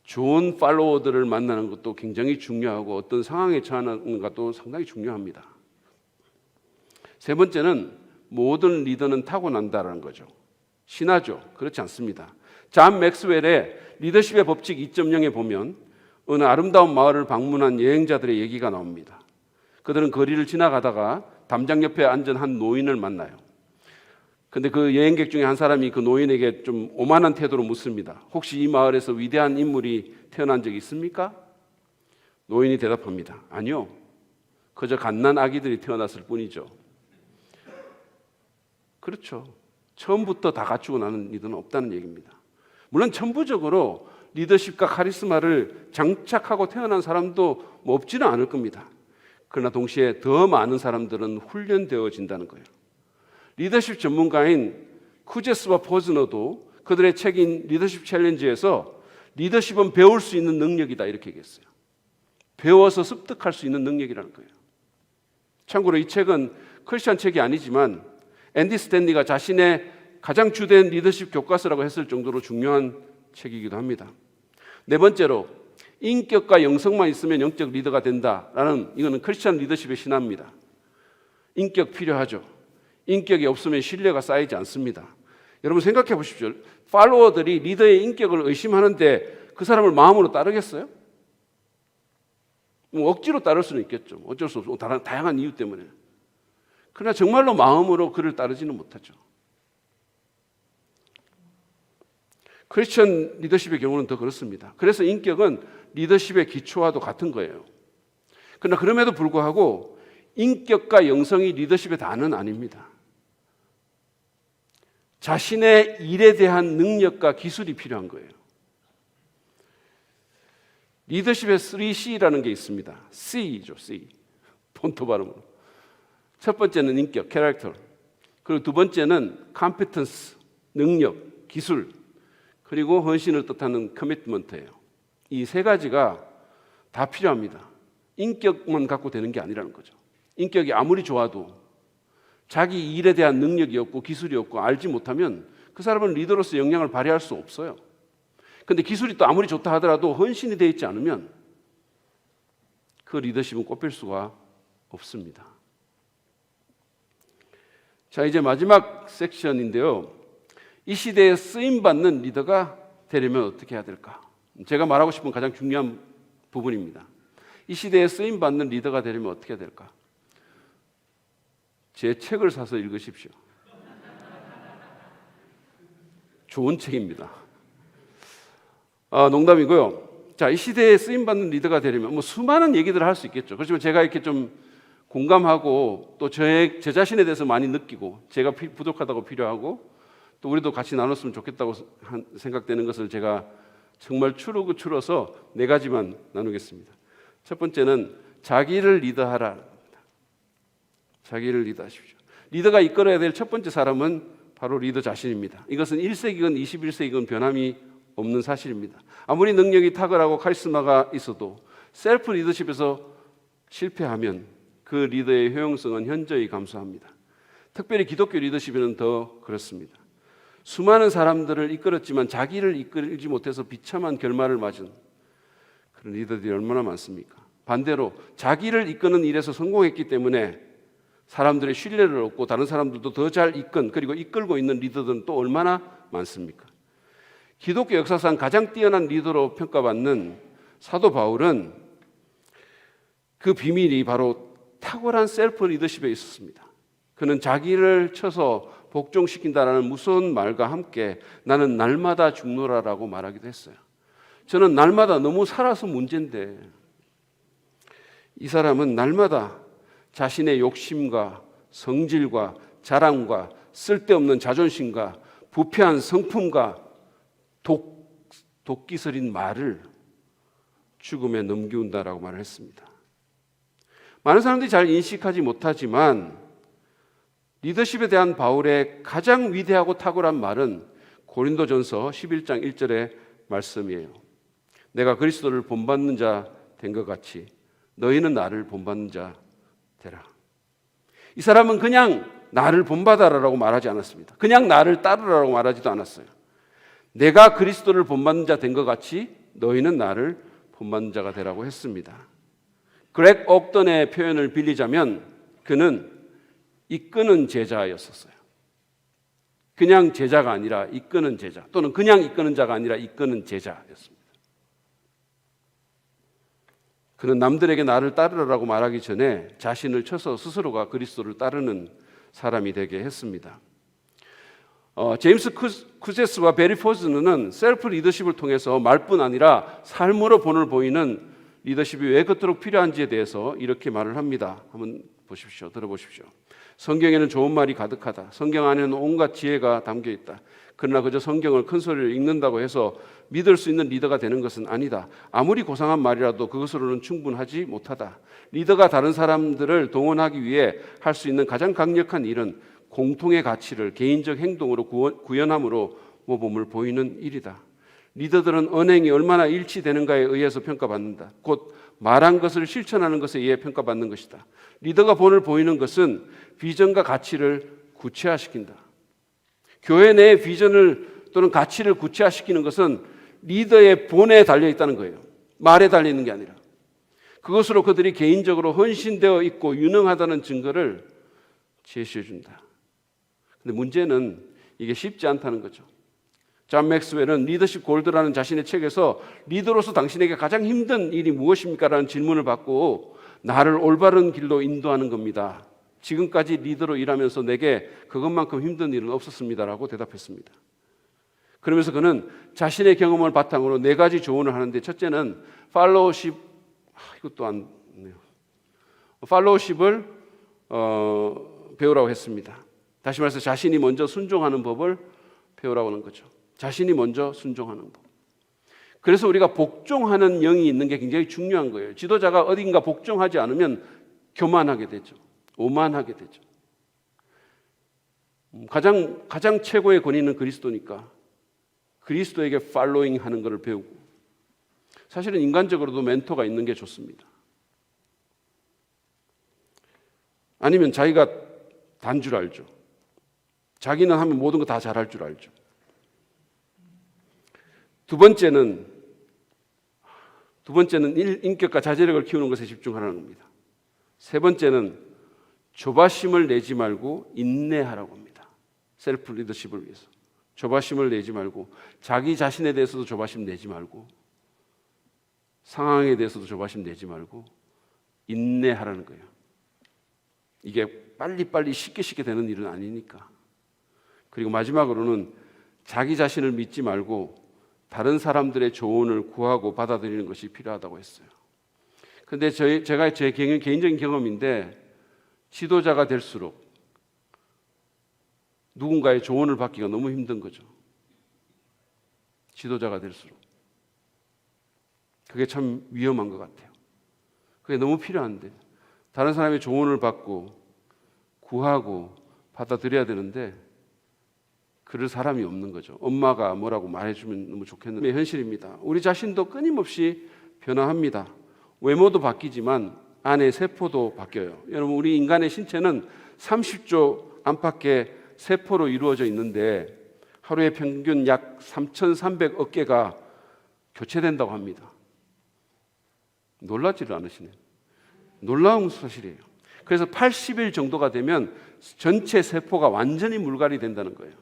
좋은 팔로워들을 만나는 것도 굉장히 중요하고 어떤 상황에 처하는 것도 상당히 중요합니다. 세 번째는 모든 리더는 타고난다라는 거죠. 신화죠. 그렇지 않습니다. 존 맥스웰의 리더십의 법칙 2.0에 보면 어느 아름다운 마을을 방문한 여행자들의 얘기가 나옵니다. 그들은 거리를 지나가다가 담장 옆에 앉은 한 노인을 만나요. 근데 그 여행객 중에 한 사람이 그 노인에게 좀 오만한 태도로 묻습니다. 혹시 이 마을에서 위대한 인물이 태어난 적이 있습니까? 노인이 대답합니다. 아니요. 그저 갓난 아기들이 태어났을 뿐이죠. 그렇죠. 처음부터 다 갖추고 나는 리더는 없다는 얘기입니다. 물론 천부적으로 리더십과 카리스마를 장착하고 태어난 사람도 뭐 없지는 않을 겁니다. 그러나 동시에 더 많은 사람들은 훈련되어진다는 거예요. 리더십 전문가인 쿠제스와 포즈너도 그들의 책인 리더십 챌린지에서 리더십은 배울 수 있는 능력이다 이렇게 얘기했어요. 배워서 습득할 수 있는 능력이라는 거예요. 참고로 이 책은 크리스천 책이 아니지만 앤디 스탠리가 자신의 가장 주된 리더십 교과서라고 했을 정도로 중요한 책이기도 합니다. 네 번째로 인격과 영성만 있으면 영적 리더가 된다라는, 이거는 크리스천 리더십의 신화입니다. 인격 필요하죠. 인격이 없으면 신뢰가 쌓이지 않습니다. 여러분 생각해 보십시오. 팔로워들이 리더의 인격을 의심하는데 그 사람을 마음으로 따르겠어요? 뭐 억지로 따를 수는 있겠죠. 어쩔 수 없고 다양한 이유 때문에. 그러나 정말로 마음으로 그를 따르지는 못하죠. 크리스천 리더십의 경우는 더 그렇습니다. 그래서 인격은 리더십의 기초와도 같은 거예요. 그러나 그럼에도 불구하고 인격과 영성이 리더십의 다는 아닙니다. 자신의 일에 대한 능력과 기술이 필요한 거예요. 리더십의 3C라는 게 있습니다. C죠, C. 폰트 발음으로. 첫 번째는 인격, 캐릭터. 그리고 두 번째는 컴피턴스, 능력, 기술. 그리고 헌신을 뜻하는 커미트먼트예요. 이 세 가지가 다 필요합니다. 인격만 갖고 되는 게 아니라는 거죠. 인격이 아무리 좋아도 자기 일에 대한 능력이 없고 기술이 없고 알지 못하면 그 사람은 리더로서 영향을 발휘할 수 없어요. 그런데 기술이 또 아무리 좋다 하더라도 헌신이 되어 있지 않으면 그 리더십은 꼽힐 수가 없습니다. 자, 이제 마지막 섹션인데요. 이 시대에 쓰임받는 리더가 되려면 어떻게 해야 될까? 제가 말하고 싶은 가장 중요한 부분입니다. 이 시대에 쓰임받는 리더가 되려면 어떻게 해야 될까? 제 책을 사서 읽으십시오. 좋은 책입니다. 농담이고요. 자, 이 시대에 쓰임받는 리더가 되려면 수많은 얘기들을 할 수 있겠죠. 그렇지만 제가 이렇게 좀 공감하고 또 제 자신에 대해서 많이 느끼고 제가 부족하다고 필요하고 또 우리도 같이 나눴으면 좋겠다고 생각되는 것을 제가 정말 추러서 네 가지만 나누겠습니다. 첫 번째는 자기를 리더하라. 자기를 리더하십시오. 리더가 이끌어야 될 첫 번째 사람은 바로 리더 자신입니다. 이것은 1세기건 21세기건 변함이 없는 사실입니다. 아무리 능력이 탁월하고 카리스마가 있어도 셀프 리더십에서 실패하면 그 리더의 효용성은 현저히 감소합니다. 특별히 기독교 리더십에는 더 그렇습니다. 수많은 사람들을 이끌었지만 자기를 이끌지 못해서 비참한 결말을 맞은 그런 리더들이 얼마나 많습니까? 반대로 자기를 이끄는 일에서 성공했기 때문에 사람들의 신뢰를 얻고 다른 사람들도 더 잘 그리고 이끌고 있는 리더들은 또 얼마나 많습니까? 기독교 역사상 가장 뛰어난 리더로 평가받는 사도 바울은 그 비밀이 바로 탁월한 셀프 리더십에 있었습니다. 그는 자기를 쳐서 복종시킨다라는 무서운 말과 함께 나는 날마다 죽노라라고 말하기도 했어요. 저는 날마다 너무 살아서 문제인데 이 사람은 날마다 자신의 욕심과 성질과 자랑과 쓸데없는 자존심과 부패한 성품과 독기설인 말을 죽음에 넘기운다라고 말을 했습니다. 많은 사람들이 잘 인식하지 못하지만 리더십에 대한 바울의 가장 위대하고 탁월한 말은 고린도전서 11장 1절의 말씀이에요. 내가 그리스도를 본받는 자 된 것 같이 너희는 나를 본받는 자 되라. 이 사람은 그냥 나를 본받아라라고 말하지 않았습니다. 그냥 나를 따르라고 말하지도 않았어요. 내가 그리스도를 본받는 자 된 것 같이 너희는 나를 본받는 자가 되라고 했습니다. 그렉 옥던의 표현을 빌리자면 그는 이끄는 제자였었어요. 그냥 제자가 아니라 이끄는 제자, 또는 그냥 이끄는 자가 아니라 이끄는 제자였습니다. 그는 남들에게 나를 따르라고 말하기 전에 자신을 쳐서 스스로가 그리스도를 따르는 사람이 되게 했습니다. 제임스 쿠제스와 베리 포즈는 셀프 리더십을 통해서 말뿐 아니라 삶으로 본을 보이는 리더십이 왜 그토록 필요한지에 대해서 이렇게 말을 합니다. 한번 보십시오. 들어보십시오. 성경에는 좋은 말이 가득하다. 성경 안에는 온갖 지혜가 담겨 있다. 그러나 그저 성경을 큰 소리를 읽는다고 해서 믿을 수 있는 리더가 되는 것은 아니다. 아무리 고상한 말이라도 그것으로는 충분하지 못하다. 리더가 다른 사람들을 동원하기 위해 할 수 있는 가장 강력한 일은 공통의 가치를 개인적 행동으로 구현함으로 모범을 보이는 일이다. 리더들은 언행이 얼마나 일치되는가에 의해서 평가받는다. 곧 말한 것을 실천하는 것에 의해 평가받는 것이다. 리더가 본을 보이는 것은 비전과 가치를 구체화시킨다. 교회 내의 비전을 또는 가치를 구체화시키는 것은 리더의 본에 달려 있다는 거예요. 말에 달려 있는 게 아니라. 그것으로 그들이 개인적으로 헌신되어 있고 유능하다는 증거를 제시해 준다. 근데 문제는 이게 쉽지 않다는 거죠. 존 맥스웰은 리더십 골드라는 자신의 책에서 리더로서 당신에게 가장 힘든 일이 무엇입니까? 라는 질문을 받고 나를 올바른 길로 인도하는 겁니다. 지금까지 리더로 일하면서 내게 그것만큼 힘든 일은 없었습니다라고 대답했습니다. 그러면서 그는 자신의 경험을 바탕으로 네 가지 조언을 하는데 첫째는 팔로우십을 배우라고 했습니다. 다시 말해서 자신이 먼저 순종하는 법을 배우라고 하는 거죠. 자신이 먼저 순종하는 법. 그래서 우리가 복종하는 영이 있는 게 굉장히 중요한 거예요. 지도자가 어딘가 복종하지 않으면 교만하게 되죠. 오만하게 되죠. 가장 최고의 권위는 그리스도니까 그리스도에게 팔로잉 하는 것을 배우고, 사실은 인간적으로도 멘토가 있는 게 좋습니다. 아니면 자기가 단 줄 알죠. 자기는 하면 모든 거 다 잘할 줄 알죠. 두 번째는 인격과 자제력을 키우는 것에 집중하라는 겁니다. 세 번째는 조바심을 내지 말고 인내하라고 합니다. 셀프 리더십을 위해서 조바심을 내지 말고, 자기 자신에 대해서도 조바심 내지 말고, 상황에 대해서도 조바심 내지 말고 인내하라는 거예요. 이게 빨리빨리 쉽게 되는 일은 아니니까. 그리고 마지막으로는 자기 자신을 믿지 말고 다른 사람들의 조언을 구하고 받아들이는 것이 필요하다고 했어요. 그런데 제가 제 개인적인 경험인데, 지도자가 될수록 누군가의 조언을 받기가 너무 힘든 거죠. 지도자가 될수록. 그게 참 위험한 것 같아요. 그게 너무 필요한데, 다른 사람의 조언을 받고 구하고 받아들여야 되는데 그럴 사람이 없는 거죠. 엄마가 뭐라고 말해주면 너무 좋겠는데, 현실입니다. 우리 자신도 끊임없이 변화합니다. 외모도 바뀌지만 안의 세포도 바뀌어요. 여러분, 우리 인간의 신체는 30조 안팎의 세포로 이루어져 있는데 하루에 평균 약 3,300억 개가 교체된다고 합니다. 놀라지를 않으시네요. 놀라운 사실이에요. 그래서 80일 정도가 되면 전체 세포가 완전히 물갈이 된다는 거예요.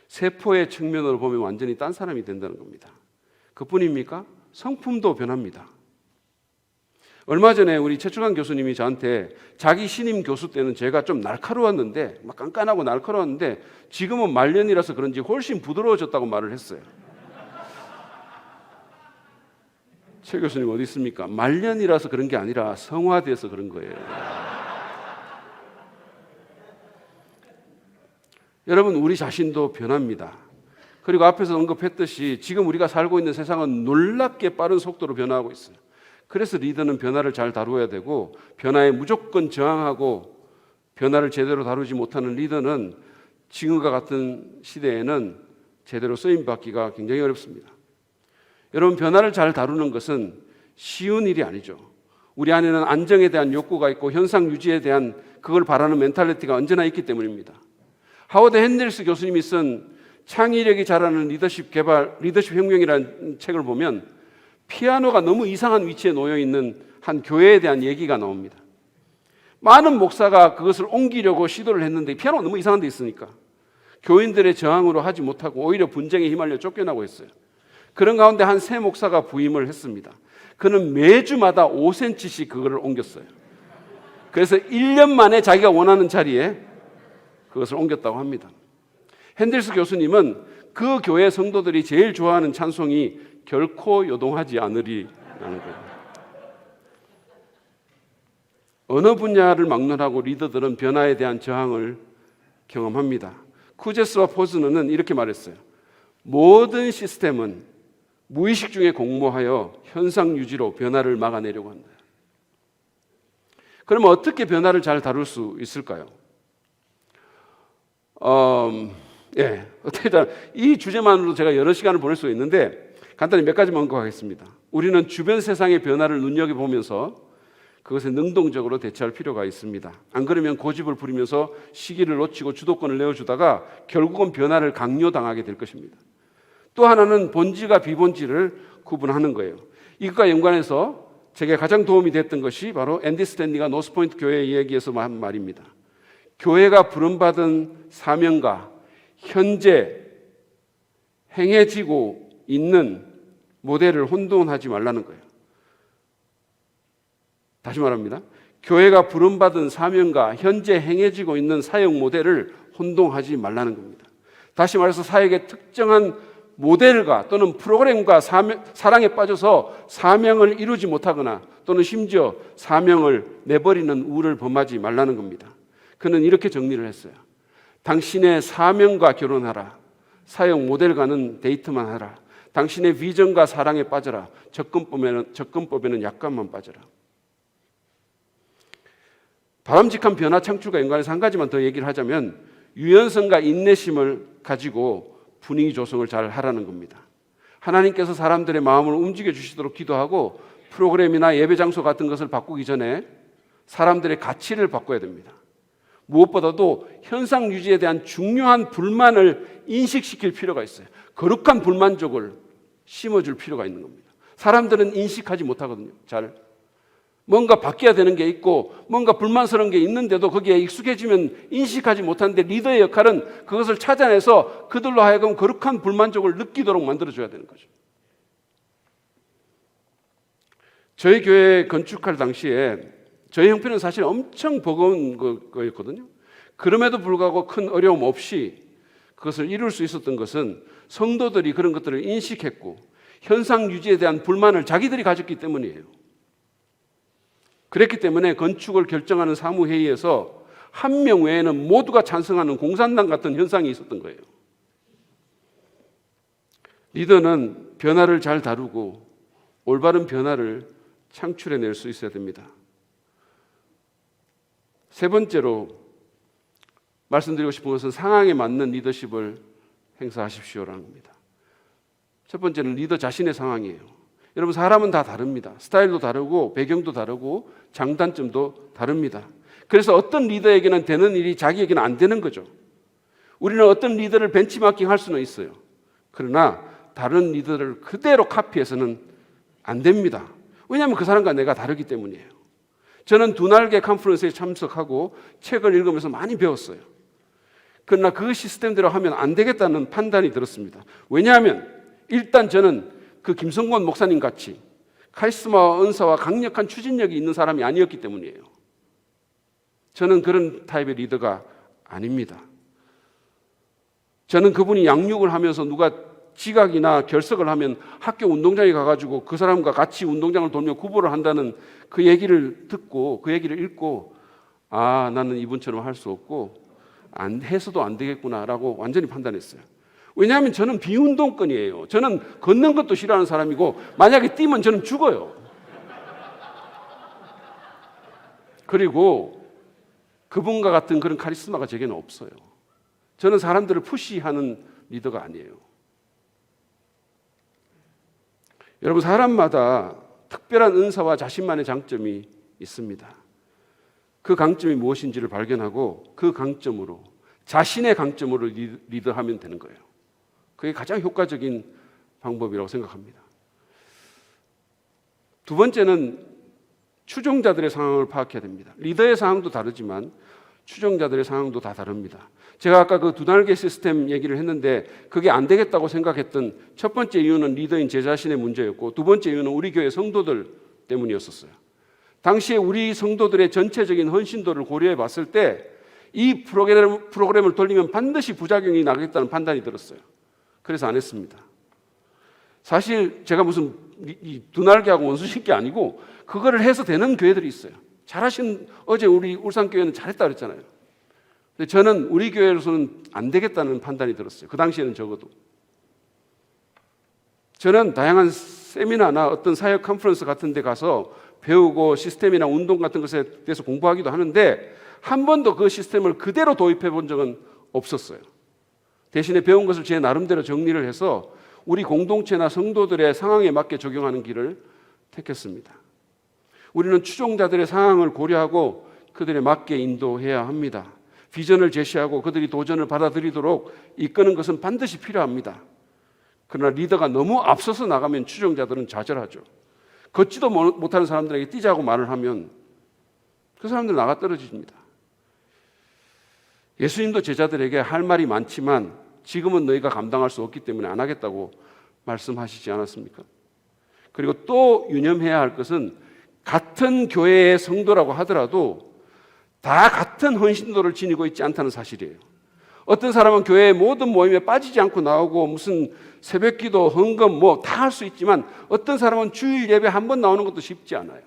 세포의 측면으로 보면 완전히 딴 사람이 된다는 겁니다. 그뿐입니까? 성품도 변합니다. 얼마 전에 우리 최충환 교수님이 저한테, 자기 신임 교수 때는 제가 좀 날카로웠는데, 막 깐깐하고 날카로웠는데 지금은 말년이라서 그런지 훨씬 부드러워졌다고 말을 했어요. 최 교수님 어디 있습니까? 말년이라서 그런 게 아니라 성화돼서 그런 거예요. 여러분, 우리 자신도 변합니다. 그리고 앞에서 언급했듯이 지금 우리가 살고 있는 세상은 놀랍게 빠른 속도로 변화하고 있어요. 그래서 리더는 변화를 잘 다루어야 되고, 변화에 무조건 저항하고 변화를 제대로 다루지 못하는 리더는 지금과 같은 시대에는 제대로 쓰임받기가 굉장히 어렵습니다. 여러분, 변화를 잘 다루는 것은 쉬운 일이 아니죠. 우리 안에는 안정에 대한 욕구가 있고 현상 유지에 대한 그걸 바라는 멘탈리티가 언제나 있기 때문입니다. 하워드 핸델스 교수님이 쓴 창의력이 자라는 리더십 혁명이라는 책을 보면 피아노가 너무 이상한 위치에 놓여 있는 한 교회에 대한 얘기가 나옵니다. 많은 목사가 그것을 옮기려고 시도를 했는데 피아노가 너무 이상한 데 있으니까 교인들의 저항으로 하지 못하고 오히려 분쟁에 휘말려 쫓겨나고 했어요. 그런 가운데 한 새 목사가 부임을 했습니다. 그는 매주마다 5cm씩 그거를 옮겼어요. 그래서 1년 만에 자기가 원하는 자리에 그것을 옮겼다고 합니다. 핸델스 교수님은 그 교회 성도들이 제일 좋아하는 찬송이 결코 요동하지 않으리라는 거예요. 어느 분야를 막론하고 리더들은 변화에 대한 저항을 경험합니다. 쿠제스와 포즈너는 이렇게 말했어요. 모든 시스템은 무의식 중에 공모하여 현상 유지로 변화를 막아내려고 한다. 그러면 어떻게 변화를 잘 다룰 수 있을까요? 이 주제만으로 제가 여러 시간을 보낼 수 있는데 간단히 몇 가지만 언급하겠습니다. 우리는 주변 세상의 변화를 눈여겨보면서 그것에 능동적으로 대처할 필요가 있습니다. 안 그러면 고집을 부리면서 시기를 놓치고 주도권을 내어주다가 결국은 변화를 강요당하게 될 것입니다. 또 하나는 본질과 비본질을 구분하는 거예요. 이것과 연관해서 제게 가장 도움이 됐던 것이 바로 앤디 스탠리가 노스포인트 교회 이야기에서 한 말입니다. 교회가 부름받은 사명과 현재 행해지고 있는 모델을 혼돈하지 말라는 거예요. 다시 말합니다. 교회가 부름받은 사명과 현재 행해지고 있는 사역 모델을 혼동하지 말라는 겁니다. 다시 말해서 사역의 특정한 모델과 또는 프로그램과 사랑에 빠져서 사명을 이루지 못하거나 또는 심지어 사명을 내버리는 우를 범하지 말라는 겁니다. 그는 이렇게 정리를 했어요. 당신의 사명과 결혼하라. 사역 모델과는 데이트만 하라. 당신의 비전과 사랑에 빠져라. 접근법에는 약간만 빠져라. 바람직한 변화 창출과 연관해서 한 가지만 더 얘기를 하자면 유연성과 인내심을 가지고 분위기 조성을 잘 하라는 겁니다. 하나님께서 사람들의 마음을 움직여 주시도록 기도하고 프로그램이나 예배 장소 같은 것을 바꾸기 전에 사람들의 가치를 바꿔야 됩니다. 무엇보다도 현상 유지에 대한 중요한 불만을 인식시킬 필요가 있어요. 거룩한 불만족을 심어줄 필요가 있는 겁니다. 사람들은 인식하지 못하거든요. 잘 뭔가 바뀌어야 되는 게 있고 뭔가 불만스러운 게 있는데도 거기에 익숙해지면 인식하지 못하는데 리더의 역할은 그것을 찾아내서 그들로 하여금 거룩한 불만족을 느끼도록 만들어줘야 되는 거죠. 저희 교회 건축할 당시에 저희 형편은 사실 엄청 버거운 거였거든요. 그럼에도 불구하고 큰 어려움 없이 그것을 이룰 수 있었던 것은 성도들이 그런 것들을 인식했고 현상 유지에 대한 불만을 자기들이 가졌기 때문이에요. 그랬기 때문에 건축을 결정하는 사무회의에서 한 명 외에는 모두가 찬성하는 공산당 같은 현상이 있었던 거예요. 리더는 변화를 잘 다루고 올바른 변화를 창출해낼 수 있어야 됩니다. 세 번째로 말씀드리고 싶은 것은 상황에 맞는 리더십을 행사하십시오라는 겁니다. 첫 번째는 리더 자신의 상황이에요. 여러분 사람은 다 다릅니다. 스타일도 다르고 배경도 다르고 장단점도 다릅니다. 그래서 어떤 리더에게는 되는 일이 자기에게는 안 되는 거죠. 우리는 어떤 리더를 벤치마킹할 수는 있어요. 그러나 다른 리더를 그대로 카피해서는 안 됩니다. 왜냐하면 그 사람과 내가 다르기 때문이에요. 저는 두 날개 컨퍼런스에 참석하고 책을 읽으면서 많이 배웠어요. 그러나 그 시스템대로 하면 안 되겠다는 판단이 들었습니다. 왜냐하면 일단 저는 그 김성권 목사님 같이 카리스마와 은사와 강력한 추진력이 있는 사람이 아니었기 때문이에요. 저는 그런 타입의 리더가 아닙니다. 저는 그분이 양육을 하면서 누가 지각이나 결석을 하면 학교 운동장에 가가지고 그 사람과 같이 운동장을 돌며 구보를 한다는 그 얘기를 듣고 그 얘기를 읽고 아 나는 이분처럼 할 수 없고 안 해서도 안 되겠구나라고 완전히 판단했어요. 왜냐하면 저는 비운동권이에요. 저는 걷는 것도 싫어하는 사람이고 만약에 뛰면 저는 죽어요. 그리고 그분과 같은 그런 카리스마가 제게는 없어요. 저는 사람들을 푸시하는 리더가 아니에요. 여러분 사람마다 특별한 은사와 자신만의 장점이 있습니다. 그 강점이 무엇인지를 발견하고 그 강점으로 자신의 강점으로 리더하면 되는 거예요. 그게 가장 효과적인 방법이라고 생각합니다. 두 번째는 추종자들의 상황을 파악해야 됩니다. 리더의 상황도 다르지만 추종자들의 상황도 다 다릅니다. 제가 아까 그 두 날개 시스템 얘기를 했는데 그게 안 되겠다고 생각했던 첫 번째 이유는 리더인 제 자신의 문제였고 두 번째 이유는 우리 교회 성도들 때문이었었어요. 당시에 우리 성도들의 전체적인 헌신도를 고려해 봤을 때 이 프로그램을 돌리면 반드시 부작용이 나겠다는 판단이 들었어요. 그래서 안 했습니다. 사실 제가 무슨 두 날개하고 원수신 게 아니고 그거를 해서 되는 교회들이 있어요. 잘하신 어제 우리 울산교회는 잘했다 그랬잖아요. 근데 저는 우리 교회로서는 안 되겠다는 판단이 들었어요. 그 당시에는 적어도. 저는 다양한 세미나나 어떤 사역 컨퍼런스 같은 데 가서 배우고 시스템이나 운동 같은 것에 대해서 공부하기도 하는데 한 번도 그 시스템을 그대로 도입해 본 적은 없었어요. 대신에 배운 것을 제 나름대로 정리를 해서 우리 공동체나 성도들의 상황에 맞게 적용하는 길을 택했습니다. 우리는 추종자들의 상황을 고려하고 그들에 맞게 인도해야 합니다. 비전을 제시하고 그들이 도전을 받아들이도록 이끄는 것은 반드시 필요합니다. 그러나 리더가 너무 앞서서 나가면 추종자들은 좌절하죠. 걷지도 못하는 사람들에게 뛰자고 말을 하면 그 사람들 나가 떨어집니다. 예수님도 제자들에게 할 말이 많지만 지금은 너희가 감당할 수 없기 때문에 안 하겠다고 말씀하시지 않았습니까? 그리고 또 유념해야 할 것은 같은 교회의 성도라고 하더라도 다 같은 헌신도를 지니고 있지 않다는 사실이에요. 어떤 사람은 교회의 모든 모임에 빠지지 않고 나오고 무슨 새벽기도, 헌금 뭐 다 할 수 있지만 어떤 사람은 주일 예배 한 번 나오는 것도 쉽지 않아요.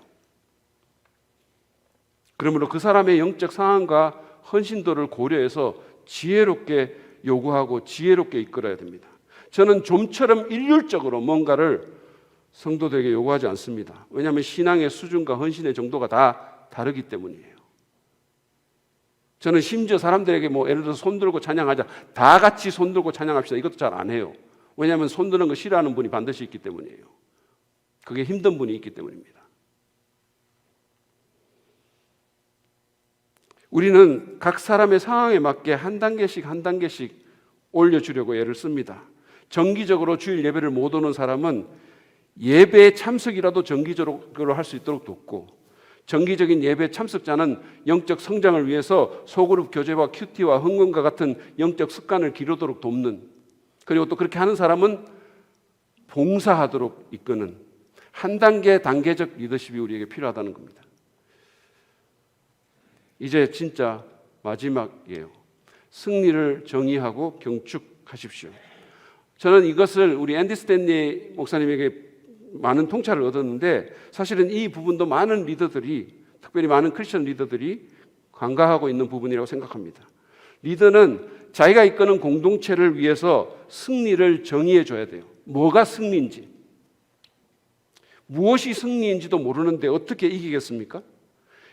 그러므로 그 사람의 영적 상황과 헌신도를 고려해서 지혜롭게 요구하고 지혜롭게 이끌어야 됩니다. 저는 좀처럼 일률적으로 뭔가를 성도들에게 요구하지 않습니다. 왜냐하면 신앙의 수준과 헌신의 정도가 다 다르기 때문이에요. 저는 심지어 사람들에게 예를 들어서 손 들고 찬양하자, 다 같이 손 들고 찬양합시다, 이것도 잘 안 해요. 왜냐하면 손 드는 거 싫어하는 분이 반드시 있기 때문이에요. 그게 힘든 분이 있기 때문입니다. 우리는 각 사람의 상황에 맞게 한 단계씩 올려주려고 애를 씁니다. 정기적으로 주일 예배를 못 오는 사람은 예배 참석이라도 정기적으로 할 수 있도록 돕고, 정기적인 예배 참석자는 영적 성장을 위해서 소그룹 교제와 큐티와 흥금과 같은 영적 습관을 기르도록 돕는, 그리고 또 그렇게 하는 사람은 봉사하도록 이끄는 한 단계적 리더십이 우리에게 필요하다는 겁니다. 이제 진짜 마지막이에요. 승리를 정의하고 경축하십시오. 저는 이것을 우리 앤디 스탠리 목사님에게 많은 통찰을 얻었는데, 사실은 이 부분도 많은 리더들이, 특별히 많은 크리스천 리더들이 간과하고 있는 부분이라고 생각합니다. 리더는 자기가 이끄는 공동체를 위해서 승리를 정의해 줘야 돼요. 뭐가 승리인지, 무엇이 승리인지도 모르는데 어떻게 이기겠습니까?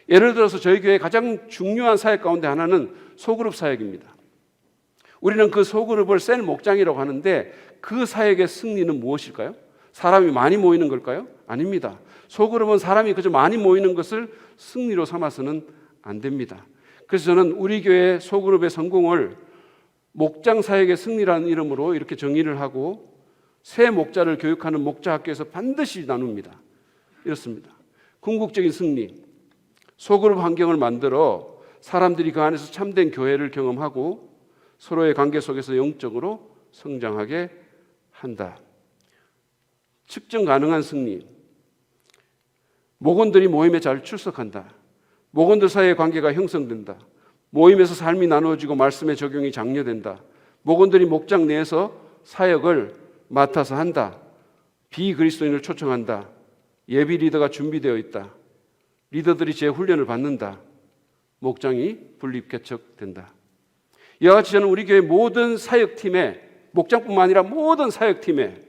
예를 들어서 저희 교회의 가장 중요한 사역 가운데 하나는 소그룹 사역입니다. 우리는 그 소그룹을 셀 목장이라고 하는데, 그 사역의 승리는 무엇일까요? 사람이 많이 모이는 걸까요? 아닙니다. 소그룹은 사람이 그저 많이 모이는 것을 승리로 삼아서는 안 됩니다. 그래서 저는 우리 교회 소그룹의 성공을 목장 사역의 승리라는 이름으로 이렇게 정의를 하고, 새 목자를 교육하는 목자 학교에서 반드시 나눕니다. 이렇습니다. 궁극적인 승리, 소그룹 환경을 만들어 사람들이 그 안에서 참된 교회를 경험하고 서로의 관계 속에서 영적으로 성장하게 한다. 측정 가능한 승리, 목원들이 모임에 잘 출석한다. 목원들 사이의 관계가 형성된다. 모임에서 삶이 나누어지고 말씀의 적용이 장려된다. 목원들이 목장 내에서 사역을 맡아서 한다. 비그리스도인을 초청한다. 예비 리더가 준비되어 있다. 리더들이 재훈련을 받는다. 목장이 분립개척된다. 이와 같이 저는 우리 교회 모든 사역팀에, 목장뿐만 아니라 모든 사역팀에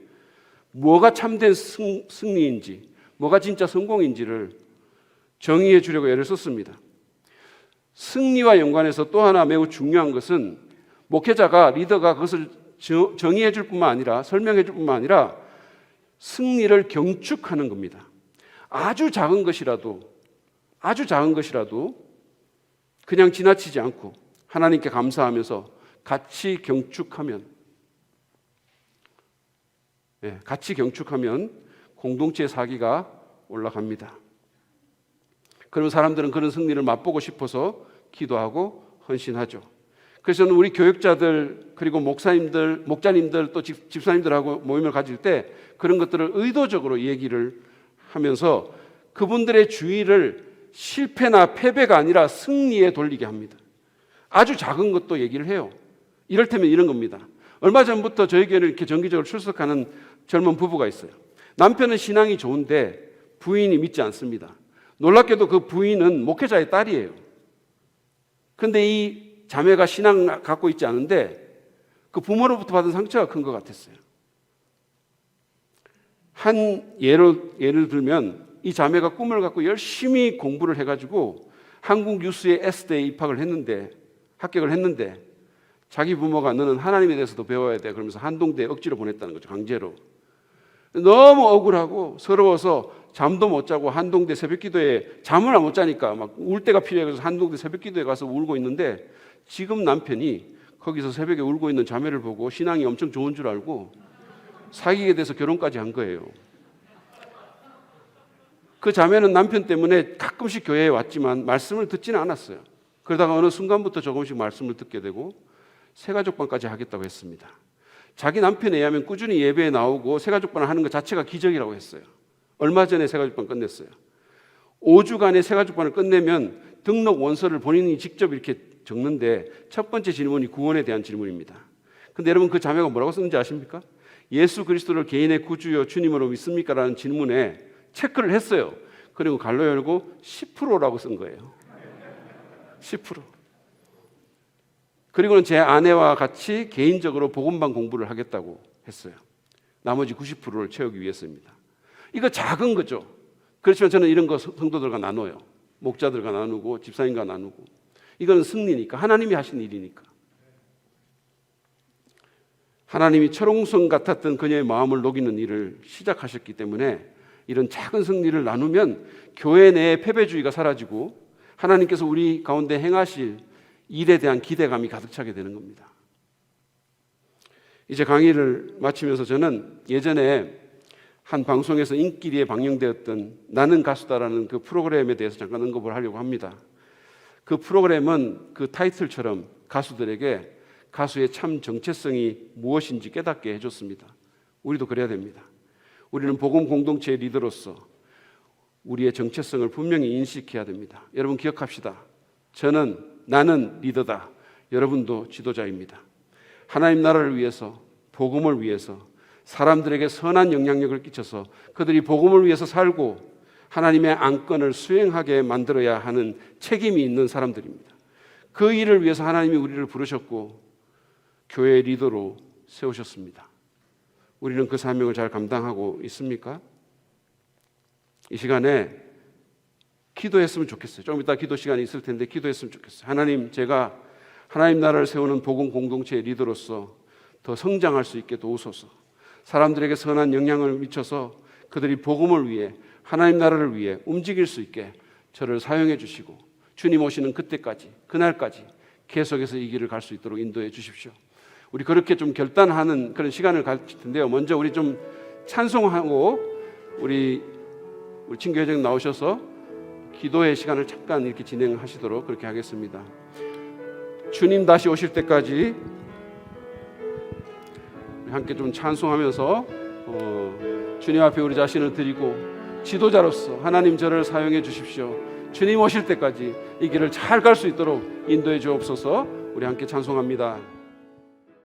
뭐가 참된 승리인지, 뭐가 진짜 성공인지를 정의해 주려고 애를 썼습니다. 승리와 연관해서 또 하나 매우 중요한 것은, 목회자가, 리더가 그것을 정의해 줄 뿐만 아니라, 설명해 줄 뿐만 아니라 승리를 경축하는 겁니다. 아주 작은 것이라도 그냥 지나치지 않고 하나님께 감사하면서 같이 경축하면 공동체의 사기가 올라갑니다. 그러면 사람들은 그런 승리를 맛보고 싶어서 기도하고 헌신하죠. 그래서 저는 우리 교육자들, 그리고 목자님들, 또 집사님들하고 모임을 가질 때 그런 것들을 의도적으로 얘기를 하면서 그분들의 주의를 실패나 패배가 아니라 승리에 돌리게 합니다. 아주 작은 것도 얘기를 해요. 이를테면 이런 겁니다. 얼마 전부터 저희 교회를 이렇게 정기적으로 출석하는 젊은 부부가 있어요. 남편은 신앙이 좋은데 부인이 믿지 않습니다. 놀랍게도 그 부인은 목회자의 딸이에요. 그런데 이 자매가 신앙을 갖고 있지 않은데 그 부모로부터 받은 상처가 큰 것 같았어요. 한 예를 들면, 이 자매가 꿈을 갖고 열심히 공부를 해가지고 한국 뉴스의 S대에 합격을 했는데 자기 부모가 너는 하나님에 대해서도 배워야 돼 그러면서 한동대에 억지로 보냈다는 거죠. 강제로. 너무 억울하고 서러워서 잠도 못 자고 한동대 새벽기도에 잠을 못 자니까 막 울 때가 필요해서 한동대 새벽기도에 가서 울고 있는데, 지금 남편이 거기서 새벽에 울고 있는 자매를 보고 신앙이 엄청 좋은 줄 알고 사귀게 돼서 결혼까지 한 거예요. 그 자매는 남편 때문에 가끔씩 교회에 왔지만 말씀을 듣지는 않았어요. 그러다가 어느 순간부터 조금씩 말씀을 듣게 되고 새가족반까지 하겠다고 했습니다. 자기 남편에 의하면 꾸준히 예배에 나오고 새가족반을 하는 것 자체가 기적이라고 했어요. 얼마 전에 새가족반 끝냈어요. 5주간의 새가족반을 끝내면 등록 원서를 본인이 직접 이렇게 적는데 첫 번째 질문이 구원에 대한 질문입니다. 근데 여러분, 그 자매가 뭐라고 썼는지 아십니까? 예수 그리스도를 개인의 구주요 주님으로 믿습니까? 라는 질문에 체크를 했어요. 그리고 갈로 열고 10%라고 쓴 거예요. 10%. 그리고는 제 아내와 같이 개인적으로 복음방 공부를 하겠다고 했어요. 나머지 90%를 채우기 위해서입니다. 이거 작은 거죠. 그렇지만 저는 이런 거 성도들과 나눠요. 목자들과 나누고 집사님과 나누고. 이건 승리니까, 하나님이 하신 일이니까. 하나님이 철옹성 같았던 그녀의 마음을 녹이는 일을 시작하셨기 때문에 이런 작은 승리를 나누면 교회 내에 패배주의가 사라지고 하나님께서 우리 가운데 행하실 일에 대한 기대감이 가득 차게 되는 겁니다. 이제 강의를 마치면서 저는 예전에 한 방송에서 인기리에 방영되었던 나는 가수다라는 그 프로그램에 대해서 잠깐 언급을 하려고 합니다. 그 프로그램은 그 타이틀처럼 가수들에게 가수의 참 정체성이 무엇인지 깨닫게 해줬습니다. 우리도 그래야 됩니다. 우리는 복음 공동체의 리더로서 우리의 정체성을 분명히 인식해야 됩니다. 여러분 기억합시다. 나는 리더다. 여러분도 지도자입니다. 하나님 나라를 위해서, 복음을 위해서 사람들에게 선한 영향력을 끼쳐서 그들이 복음을 위해서 살고 하나님의 안건을 수행하게 만들어야 하는 책임이 있는 사람들입니다. 그 일을 위해서 하나님이 우리를 부르셨고 교회의 리더로 세우셨습니다. 우리는 그 사명을 잘 감당하고 있습니까? 이 시간에 기도했으면 좋겠어요. 좀 이따 기도 시간이 있을 텐데 기도했으면 좋겠어요. 하나님, 제가 하나님 나라를 세우는 복음 공동체의 리더로서 더 성장할 수 있게 도우소서. 사람들에게 선한 영향을 미쳐서 그들이 복음을 위해, 하나님 나라를 위해 움직일 수 있게 저를 사용해 주시고 주님 오시는 그때까지, 그날까지 계속해서 이 길을 갈 수 있도록 인도해 주십시오. 우리 그렇게 좀 결단하는 그런 시간을 가질 텐데요. 먼저 우리 좀 찬송하고 우리 친교회장 나오셔서 기도의 시간을 잠깐 이렇게 진행하시도록 그렇게 하겠습니다. 주님 다시 오실 때까지 함께 좀 찬송하면서 주님 앞에 우리 자신을 드리고 지도자로서 하나님 저를 사용해 주십시오. 주님 오실 때까지 이 길을 잘 갈 수 있도록 인도해 주옵소서. 우리 함께 찬송합니다.